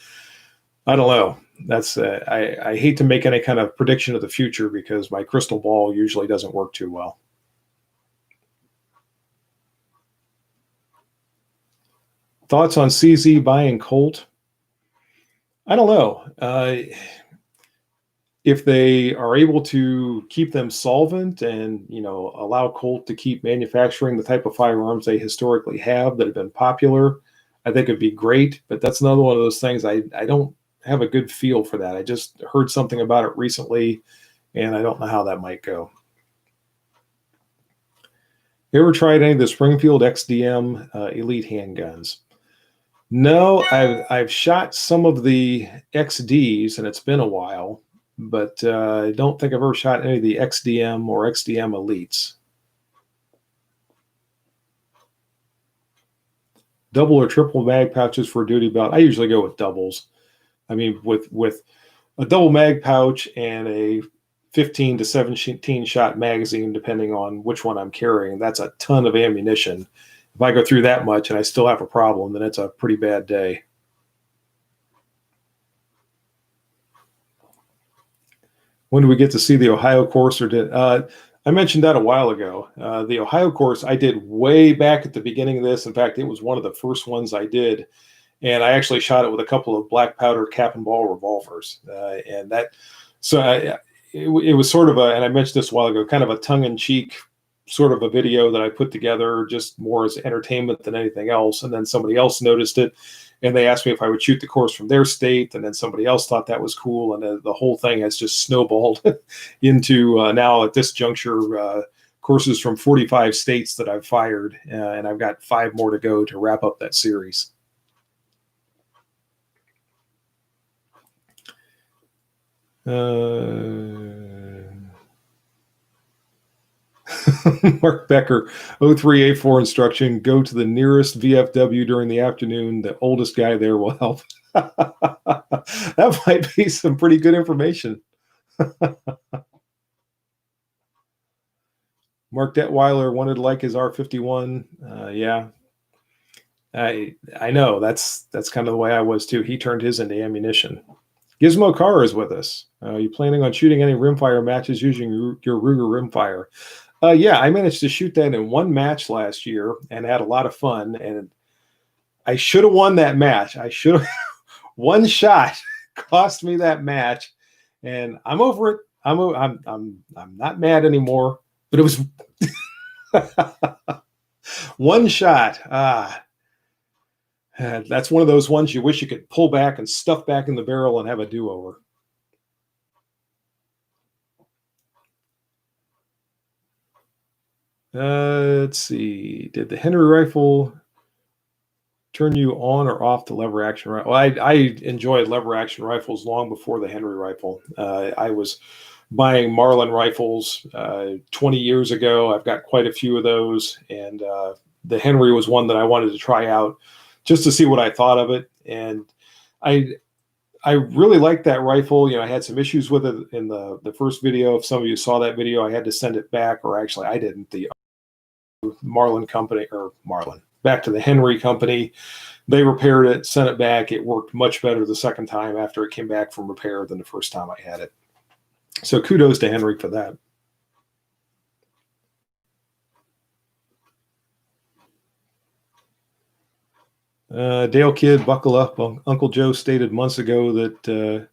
I don't know. That's I hate to make any kind of prediction of the future because my crystal ball usually doesn't work too well. Thoughts on CZ buying Colt? I don't know. If they are able to keep them solvent and allow Colt to keep manufacturing the type of firearms they historically have that have been popular, I think it'd be great. But that's another one of those things I don't have a good feel for that. I just heard something about it recently, and I don't know how that might go. You ever tried any of the Springfield XDM Elite handguns? No, I've shot some of the XDs, and it's been a while, but I don't think I've ever shot any of the XDM or XDM Elites. Double or triple mag pouches for a duty belt? I usually go with doubles. I mean, with a double mag pouch and a 15 to 17 shot magazine, depending on which one I'm carrying, that's a ton of ammunition. If I go through that much and I still have a problem, then it's a pretty bad day. When do we get to see the Ohio course? I mentioned that a while ago. The Ohio course I did way back at the beginning of this. In fact, it was one of the first ones I did. And I actually shot it with a couple of black powder cap and ball revolvers. It was sort of and I mentioned this a while ago, kind of a tongue-in-cheek sort of a video that I put together just more as entertainment than anything else. And then somebody else noticed it, and they asked me if I would shoot the course from their state. And then somebody else thought that was cool. And the whole thing has just snowballed into now at this juncture, courses from 45 states that I've fired. And I've got 5 more to go to wrap up that series. Mark Becker, 03A4 instruction, go to the nearest VFW during the afternoon. The oldest guy there will help. That might be some pretty good information. Mark Detweiler wanted to like his R51. Yeah, I know that's kind of the way I was too. He turned his into ammunition. Gizmo Carr is with us. You planning on shooting any rimfire matches using your Ruger rimfire? Yeah, I managed to shoot that in one match last year and had a lot of fun. And I should have won that match. I should have. One shot cost me that match, and I'm over it. I'm not mad anymore. But it was one shot. That's one of those ones you wish you could pull back and stuff back in the barrel and have a do-over. Let's see. Did the Henry rifle turn you on or off the lever action rifle? Well, I enjoyed lever action rifles long before the Henry rifle. I was buying Marlin rifles 20 years ago. I've got quite a few of those, and the Henry was one that I wanted to try out just to see what I thought of it. And I really liked that rifle. You know, I had some issues with it in the first video. If some of you saw that video, I had to send it back, or actually I didn't. The Marlin company, or Marlin, back to the Henry company. They repaired it, sent it back. It worked much better the second time after it came back from repair than the first time I had it. So kudos to Henry for that. Dale Kidd, buckle up. Uncle Joe stated months ago that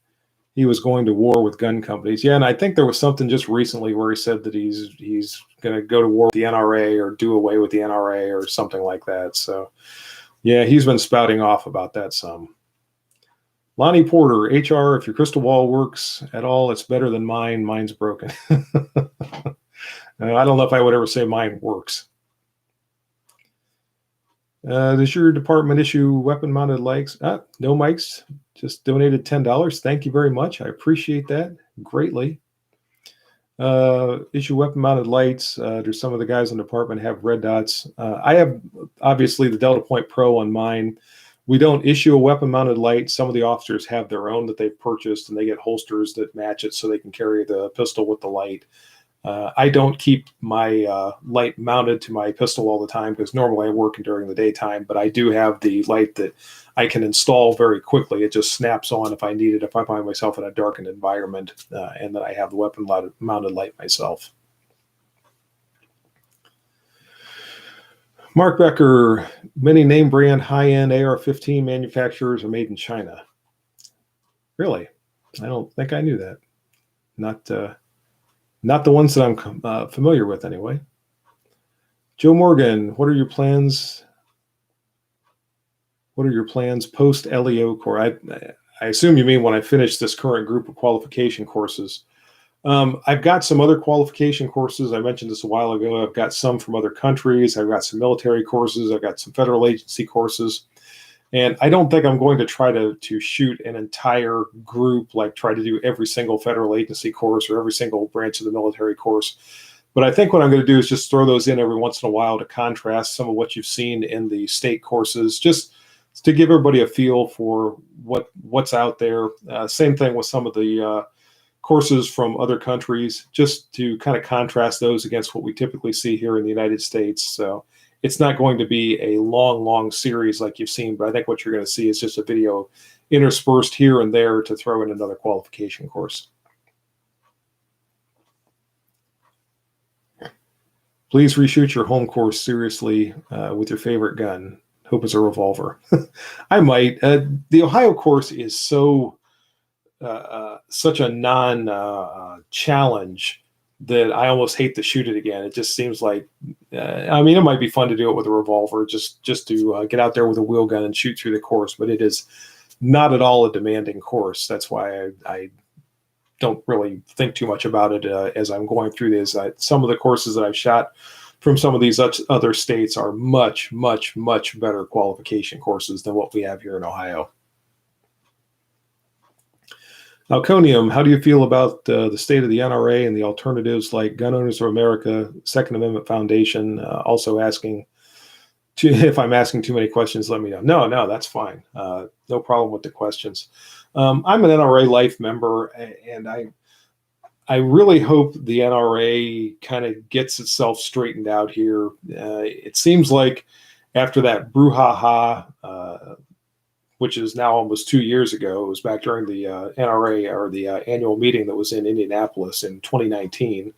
he was going to war with gun companies. Yeah, and I think there was something just recently where he said that he's going to go to war with the NRA or do away with the NRA or something like that. So, yeah, he's been spouting off about that some. Lonnie Porter, HR, if your crystal ball works at all, it's better than mine. Mine's broken. I don't know if I would ever say mine works. Does your department issue weapon-mounted lights? No mics. Just donated $10. Thank you very much. I appreciate that greatly. Issue weapon-mounted lights. Do some of the guys in the department have red dots? I have, obviously, the Delta Point Pro on mine. We don't issue a weapon-mounted light. Some of the officers have their own that they've purchased, and they get holsters that match it so they can carry the pistol with the light. I don't keep my light mounted to my pistol all the time because normally I'm working during the daytime, but I do have the light that I can install very quickly. It just snaps on if I need it, if I find myself in a darkened environment, and that I have the weapon-mounted light myself. Mark Becker, many name brand high-end AR-15 manufacturers are made in China. Really? I don't think I knew that. Not the ones that I'm familiar with, anyway. Joe Morgan, what are your plans? What are your plans post LEO course? I assume you mean when I finish this current group of qualification courses. I've got some other qualification courses. I mentioned this a while ago. I've got some from other countries. I've got some military courses. I've got some federal agency courses. And I don't think I'm going to try to shoot an entire group, like try to do every single federal agency course or every single branch of the military course. But I think what I'm going to do is just throw those in every once in a while to contrast some of what you've seen in the state courses, just to give everybody a feel for what's out there. Same thing with some of the courses from other countries, just to kind of contrast those against what we typically see here in the United States. So it's not going to be a long series like you've seen, but I think what you're going to see is just a video interspersed here and there to throw in another qualification course. Please reshoot your home course seriously with your favorite gun. Hope it's a revolver. I might. The Ohio course is so such a non-challenge that I almost hate to shoot it again. It just seems like, I mean, it might be fun to do it with a revolver, just to get out there with a wheel gun and shoot through the course, but it is not at all a demanding course. That's why I don't really think too much about it as I'm going through this. Some of the courses that I've shot from some of these other states are much better qualification courses than what we have here in Ohio. Alconium, how do you feel about the state of the NRA and the alternatives like Gun Owners of America, Second Amendment Foundation? Also asking, if I'm asking too many questions, let me know. No, that's fine. No problem with the questions. I'm an NRA Life member, and I really hope the NRA kind of gets itself straightened out here. It seems like after that brouhaha, which is now almost 2 years ago, it was back during the NRA or the annual meeting that was in Indianapolis in 2019,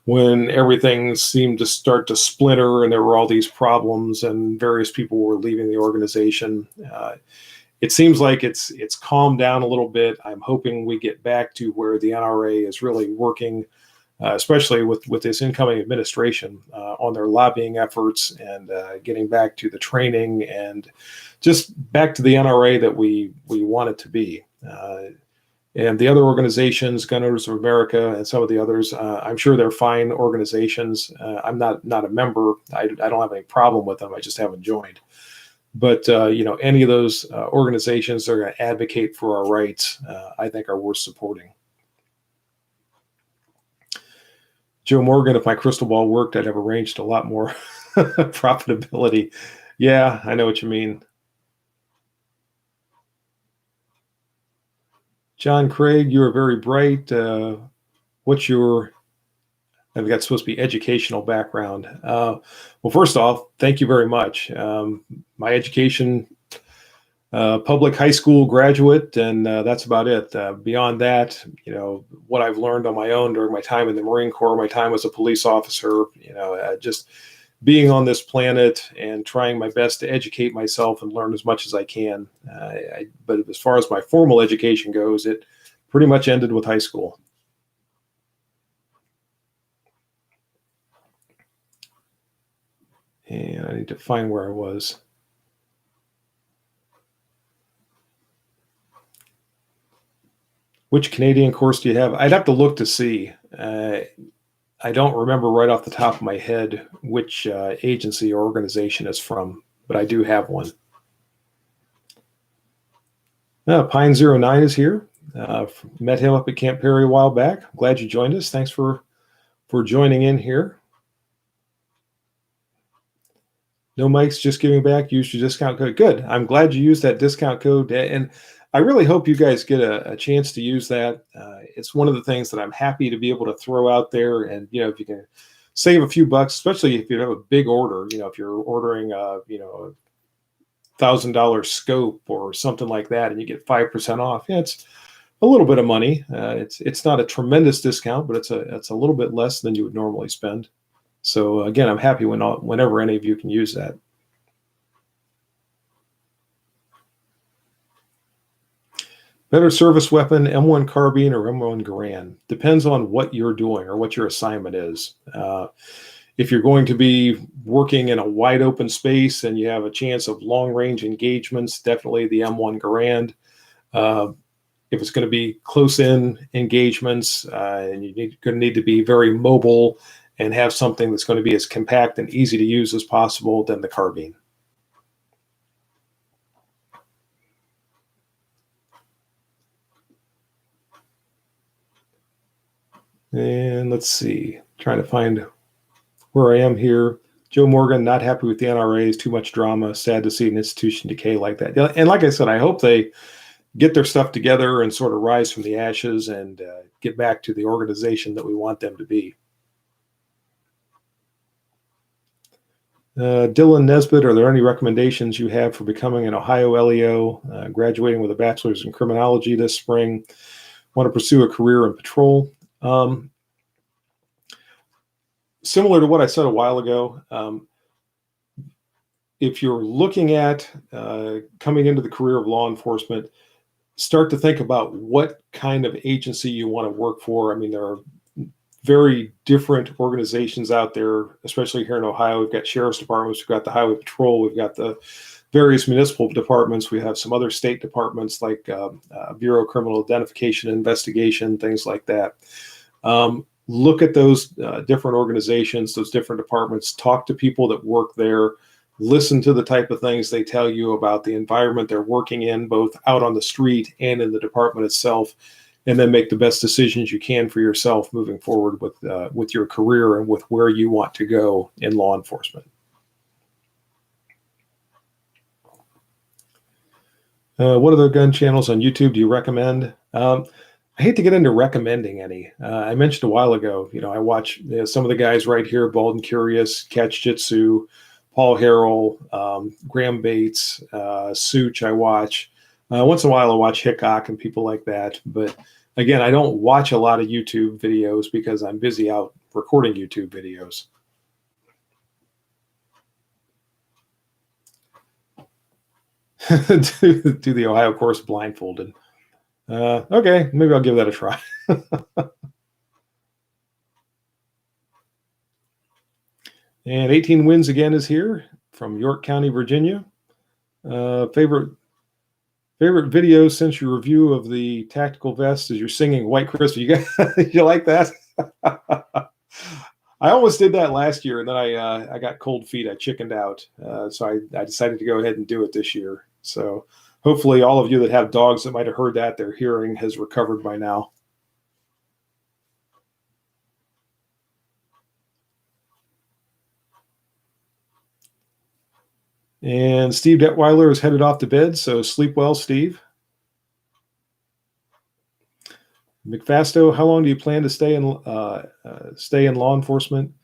when everything seemed to start to splinter and there were all these problems and various people were leaving the organization. It seems like it's calmed down a little bit. I'm hoping we get back to where the NRA is really working, especially with this incoming administration, on their lobbying efforts and getting back to the training and just back to the NRA that we want it to be. And the other organizations, Gun Owners of America and some of the others, I'm sure they're fine organizations. I'm not a member. I don't have any problem with them. I just haven't joined. But any of those organizations that are going to advocate for our rights, I think are worth supporting. Joe Morgan, if my crystal ball worked, I'd have arranged a lot more profitability. Yeah, I know what you mean. John Craig, you are very bright. What's your, I've got supposed to be educational background. Well, first off, thank you very much. My education, public high school graduate, and that's about it. Beyond that, what I've learned on my own during my time in the Marine Corps, my time as a police officer, just being on this planet and trying my best to educate myself and learn as much as I can. But as far as my formal education goes, it pretty much ended with high school. And I need to find where I was. Which Canadian course do you have? I'd have to look to see. I don't remember right off the top of my head which agency or organization it's from, but I do have one. Pine09 is here. Met him up at Camp Perry a while back. Glad you joined us. Thanks for joining in here. No mics, just giving back. Use your discount code. Good. I'm glad you used that discount code. And I really hope you guys get a chance to use that. It's one of the things that I'm happy to be able to throw out there. And, if you can save a few bucks, especially if you have a big order, if you're ordering, a $1,000 scope or something like that, and you get 5% off. Yeah, it's a little bit of money. It's not a tremendous discount, but it's a little bit less than you would normally spend. So again, I'm happy whenever any of you can use that. Better service weapon, M1 carbine or M1 Garand. Depends on what you're doing or what your assignment is. If you're going to be working in a wide open space and you have a chance of long range engagements, definitely the M1 Garand. If it's going to be close in engagements and you're going to need to be very mobile and have something that's going to be as compact and easy to use as possible, then the carbine. And let's see, trying to find where I am here. Joe Morgan, not happy with the NRAs, too much drama, sad to see an institution decay like that. And like I said, I hope they get their stuff together and sort of rise from the ashes and get back to the organization that we want them to be. Dylan Nesbitt, are there any recommendations you have for becoming an Ohio LEO, graduating with a bachelor's in criminology this spring, want to pursue a career in patrol? Similar to what I said a while ago, if you're looking at coming into the career of law enforcement, start to think about what kind of agency you want to work for. I mean, there are very different organizations out there, especially here in Ohio. We've got sheriff's departments, we've got the highway patrol, we've got the various municipal departments. We have some other state departments like Bureau of Criminal Identification and Investigation, things like that. Look at those different organizations, those different departments, talk to people that work there, listen to the type of things they tell you about the environment they're working in, both out on the street and in the department itself, and then make the best decisions you can for yourself moving forward with your career and with where you want to go in law enforcement. What other gun channels on YouTube do you recommend? I hate to get into recommending any. I mentioned a while ago, I watch some of the guys right here, Bald and Curious, Catch Jitsu, Paul Harrell, Graham Bates, Such I watch. Once in a while I watch Hickok and people like that. But again, I don't watch a lot of YouTube videos because I'm busy out recording YouTube videos. do the Ohio course blindfolded. Okay, maybe I'll give that a try. And 18 Wins again is here from York County, Virginia. Favorite video since your review of the tactical vest is you're singing White Christmas. You like that? I almost did that last year, and then I got cold feet. I chickened out, so I decided to go ahead and do it this year. So hopefully all of you that have dogs that might have heard that, their hearing has recovered by now. And Steve Detweiler is headed off to bed, so sleep well, Steve. McFasto, how long do you plan to stay in law enforcement?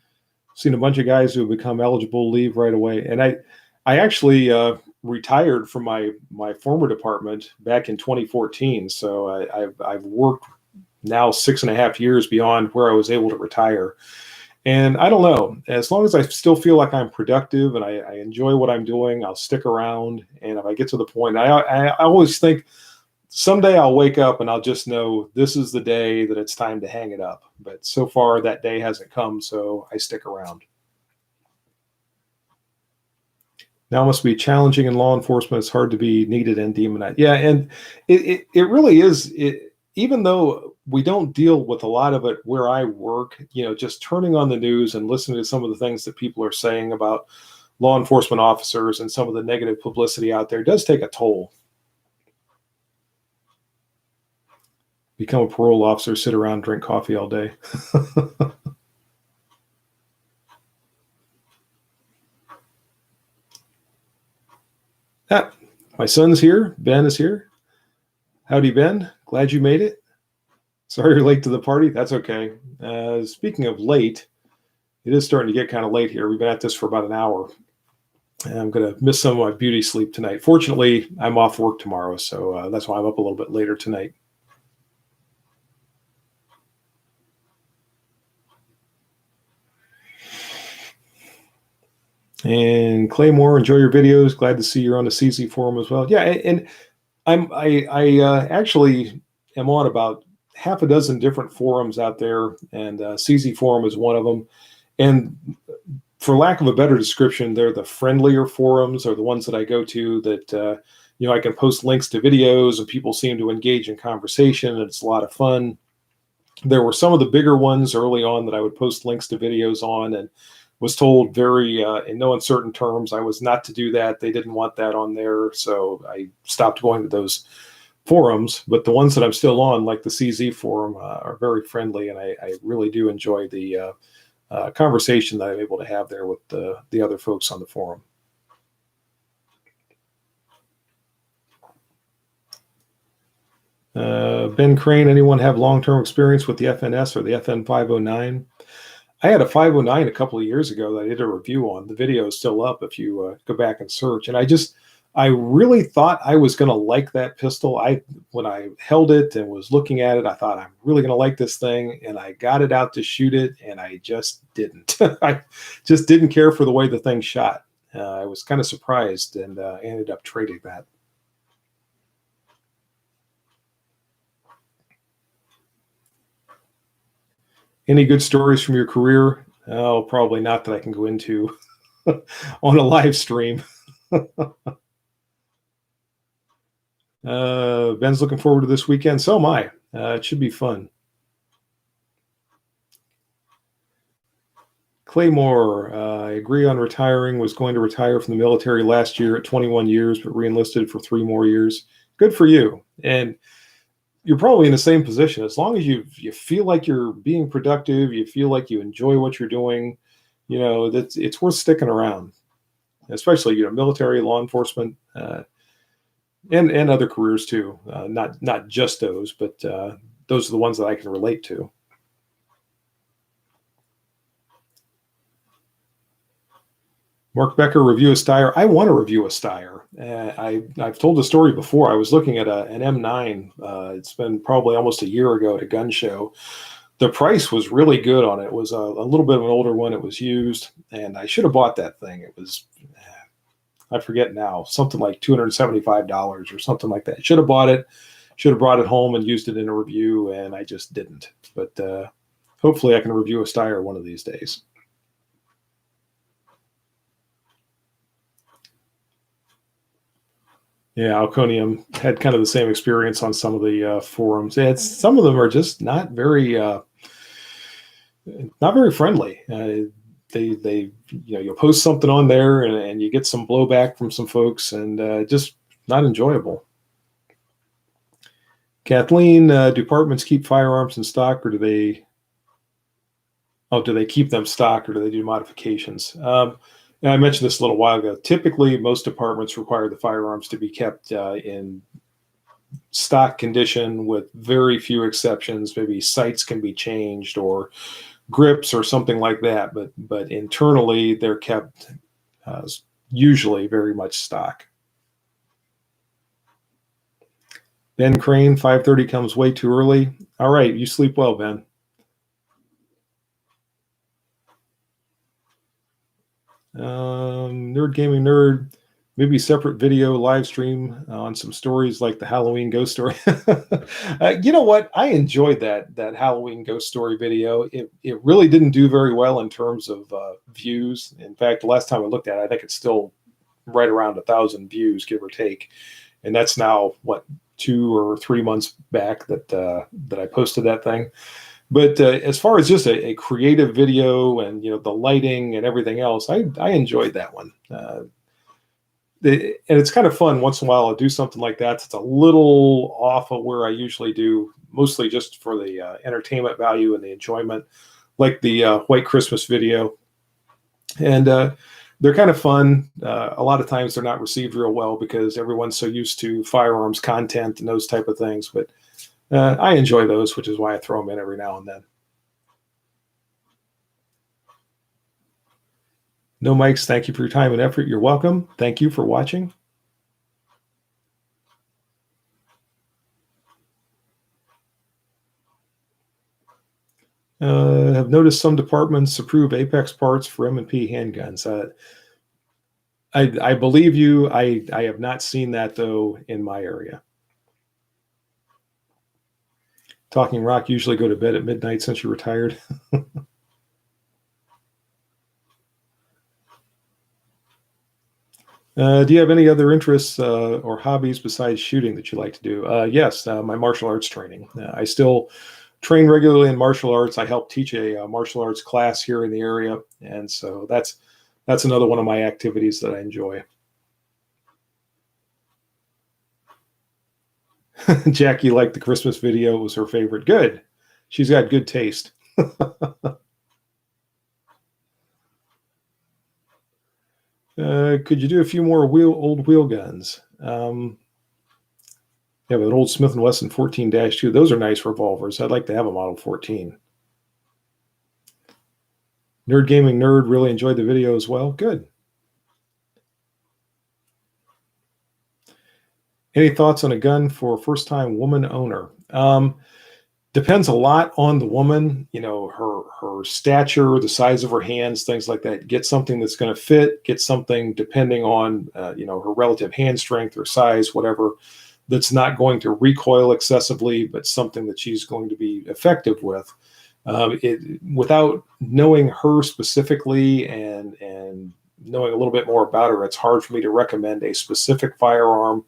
Seen a bunch of guys who have become eligible to leave right away, and I actually retired from my former department back in 2014. So I've worked now 6.5 years beyond where I was able to retire. And I don't know, as long as I still feel like I'm productive and I enjoy what I'm doing, I'll stick around. And if I get to the point, I always think someday I'll wake up and I'll just know this is the day that it's time to hang it up. But so far that day hasn't come, so I stick around. Now must be challenging in law enforcement. It's hard to be needed and demonized. Yeah, and it really is. Even though we don't deal with a lot of it where I work, just turning on the news and listening to some of the things that people are saying about law enforcement officers and some of the negative publicity out there does take a toll. Become a parole officer, sit around, drink coffee all day. My son's here. Ben is here. Howdy, Ben. Glad you made it. Sorry you're late to the party. That's okay. Speaking of late, it is starting to get kind of late here. We've been at this for about an hour. And I'm going to miss some of my beauty sleep tonight. Fortunately, I'm off work tomorrow, so that's why I'm up a little bit later tonight. And Claymore, enjoy your videos. Glad to see you're on the CZ forum as well. Yeah, and I actually am on about half a dozen different forums out there, and CZ forum is one of them. And for lack of a better description, they're the friendlier forums, or the ones that I go to that I can post links to videos and people seem to engage in conversation, and it's a lot of fun. There were some of the bigger ones early on that I would post links to videos on, and was told very in no uncertain terms I was not to do that. They didn't want that on there, so I stopped going to those forums. But the ones that I'm still on, like the CZ forum, are very friendly, and I really do enjoy the conversation that I'm able to have there with the other folks on the forum. Ben Crane, anyone have long-term experience with the FNS or the FN 509? I had a 509 a couple of years ago that I did a review on. The video is still up if you go back and search. And I really thought I was going to like that pistol. When I held it and was looking at it, I thought I'm really going to like this thing. And I got it out to shoot it, and I just didn't. I just didn't care for the way the thing shot. I was kind of surprised, and ended up trading that. Any good stories from your career? Oh, probably not that I can go into on a live stream. Ben's looking forward to this weekend. So am I. It should be fun. Claymore, I agree on retiring. Was going to retire from the military last year at 21 years, but re-enlisted for 3 more years. Good for you. And you're probably in the same position. As long as you feel like you're being productive, you feel like you enjoy what you're doing, it's worth sticking around, especially, military, law enforcement. and other careers too. Not just those, but those are the ones that I can relate to. Mark Becker, review a Steyr. I want to review a Steyr. I've told the story before. I was looking at an M9. It's been probably almost a year ago at a gun show. The price was really good on it. It was a little bit of an older one. It was used, and I should have bought that thing. It was, I forget now, something like $275 or something like that. Should have bought it. Should have brought it home and used it in a review, and I just didn't. But hopefully I can review a Steyr one of these days. Yeah, Alconium had kind of the same experience on some of the forums. Some of them are just not very friendly. They you'll post something on there and you get some blowback from some folks, and just not enjoyable. Kathleen, do departments keep firearms in stock, or do they keep them stock, or do they do modifications? And I mentioned this a little while ago. Typically, most departments require the firearms to be kept in stock condition, with very few exceptions. Maybe sights can be changed or grips or something like that. But internally, they're kept usually very much stock. Ben Crane, 5:30 comes way too early. All right, you sleep well, Ben. Nerd Gaming Nerd, maybe separate video live stream on some stories like the Halloween ghost story. You know what? I enjoyed that Halloween ghost story video. It really didn't do very well in terms of views. In fact, the last time I looked at it, I think it's still right around 1,000 views, give or take. And that's now, what, 2 or 3 months back that I posted that thing. But as far as just a creative video and the lighting and everything else, I enjoyed that one. And it's kind of fun once in a while to do something like that. It's a little off of where I usually do, mostly just for the entertainment value and the enjoyment, like the White Christmas video. And they're kind of fun. A lot of times they're not received real well because everyone's so used to firearms content and those type of things. But I enjoy those, which is why I throw them in every now and then. No mics, thank you for your time and effort. You're welcome. Thank you for watching. Have noticed some departments approve Apex parts for M&P handguns. I believe you. I have not seen that, though, in my area. Talking Rock, usually go to bed at midnight since you're retired. Do you have any other interests or hobbies besides shooting that you like to do? Yes, my martial arts training. I still train regularly in martial arts. I help teach a martial arts class here in the area, and so that's another one of my activities that I enjoy. Jackie liked the Christmas video. It was her favorite. Good. She's got good taste. Could you do a few more old wheel guns? Yeah, with an old Smith & Wesson 14-2. Those are nice revolvers. I'd like to have a Model 14. Nerd Gaming Nerd really enjoyed the video as well. Good. Any thoughts on a gun for a first-time woman owner? Depends a lot on the woman, her stature, the size of her hands, things like that. Get something that's going to fit. Get something depending on, her relative hand strength or size, whatever, that's not going to recoil excessively, but something that she's going to be effective with. Without knowing her specifically and knowing a little bit more about her, it's hard for me to recommend a specific firearm.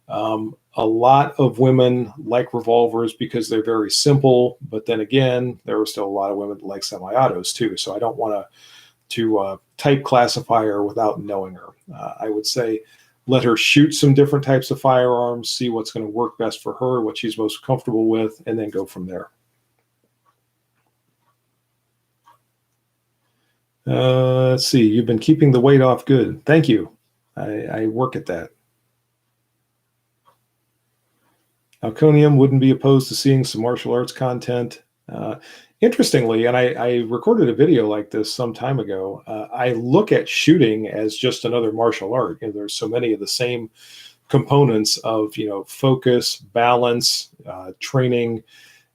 A lot of women like revolvers because they're very simple, but then again, there are still a lot of women that like semi-autos too. So I don't want to type classify her without knowing her. I would say let her shoot some different types of firearms, see what's going to work best for her, what she's most comfortable with, and then go from there. Let's see. You've been keeping the weight off good. Thank you. I work at that. Alconium wouldn't be opposed to seeing some martial arts content. Interestingly, and I recorded a video like this some time ago, I look at shooting as just another martial art. You know, there's so many of the same components of, you know, focus, balance, training,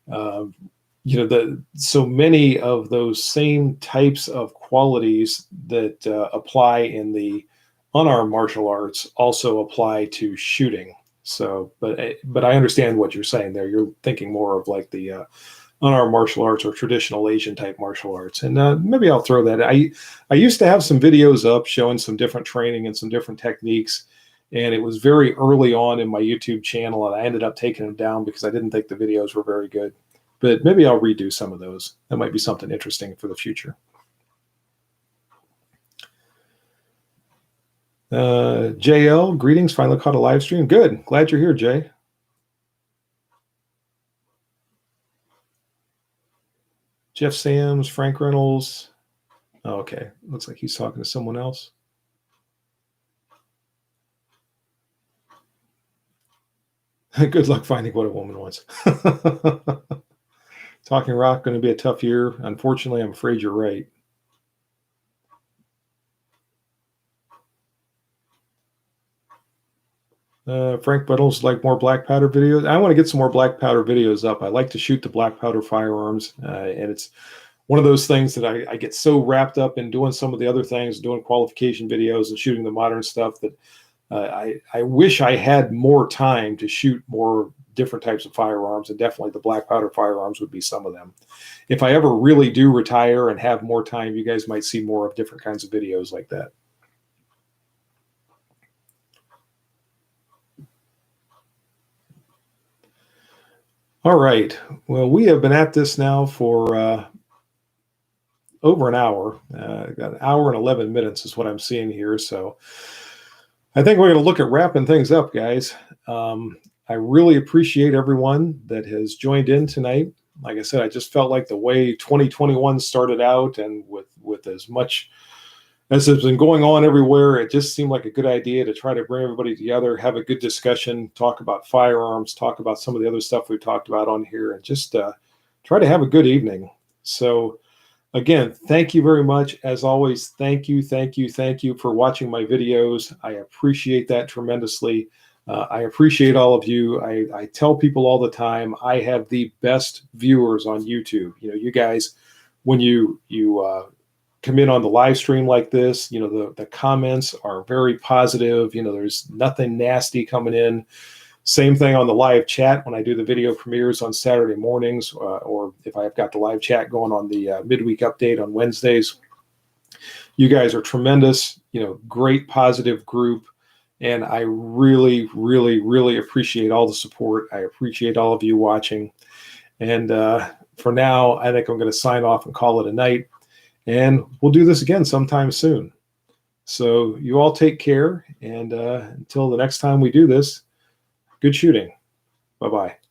so many of those same types of qualities that apply in the unarmed martial arts also apply to shooting. So, but I understand what you're saying there. You're thinking more of like the unarmed martial arts or traditional Asian type martial arts. And maybe I'll throw that. I used to have some videos up showing some different training and some different techniques. And it was very early on in my YouTube channel, and I ended up taking them down because I didn't think the videos were very good. But maybe I'll redo some of those. That might be something interesting for the future. JL, greetings. Finally caught a live stream. Good. Glad you're here, Jay. Jeff Sams, Frank Reynolds. Oh, okay. Looks like he's talking to someone else. Good luck finding what a woman wants. Talking Rock, going to be a tough year. Unfortunately, I'm afraid you're right. Frank Buttles like more black powder videos. I want to get some more black powder videos up. I like to shoot the black powder firearms, and it's one of those things that I get so wrapped up in doing some of the other things, doing qualification videos and shooting the modern stuff, that I wish I had more time to shoot more different types of firearms, and definitely the black powder firearms would be some of them. If I ever really do retire and have more time, you guys might see more of different kinds of videos like that. All right. Well, we have been at this now for over an hour. Got an hour and 11 minutes is what I'm seeing here. So I think we're going to look at wrapping things up, guys. I really appreciate everyone that has joined in tonight. Like I said, I just felt like the way 2021 started out, and with as much as has been going on everywhere, it just seemed like a good idea to try to bring everybody together, have a good discussion, talk about firearms, talk about some of the other stuff we've talked about on here, and just try to have a good evening. So again, thank you very much. As always, thank you for watching my videos. I appreciate that tremendously. I appreciate all of you. I tell people all the time, I have the best viewers on YouTube. You know, you guys, when you come in on the live stream like this, you know, the comments are very positive. You know, there's nothing nasty coming in. Same thing on the live chat when I do the video premieres on Saturday mornings, or if I've got the live chat going on the midweek update on Wednesdays. You guys are tremendous, you know, great positive group. And I really, really, really appreciate all the support. I appreciate all of you watching. And for now, I think I'm going to sign off and call it a night. And we'll do this again sometime soon. So you all take care. And until the next time we do this, good shooting. Bye-bye.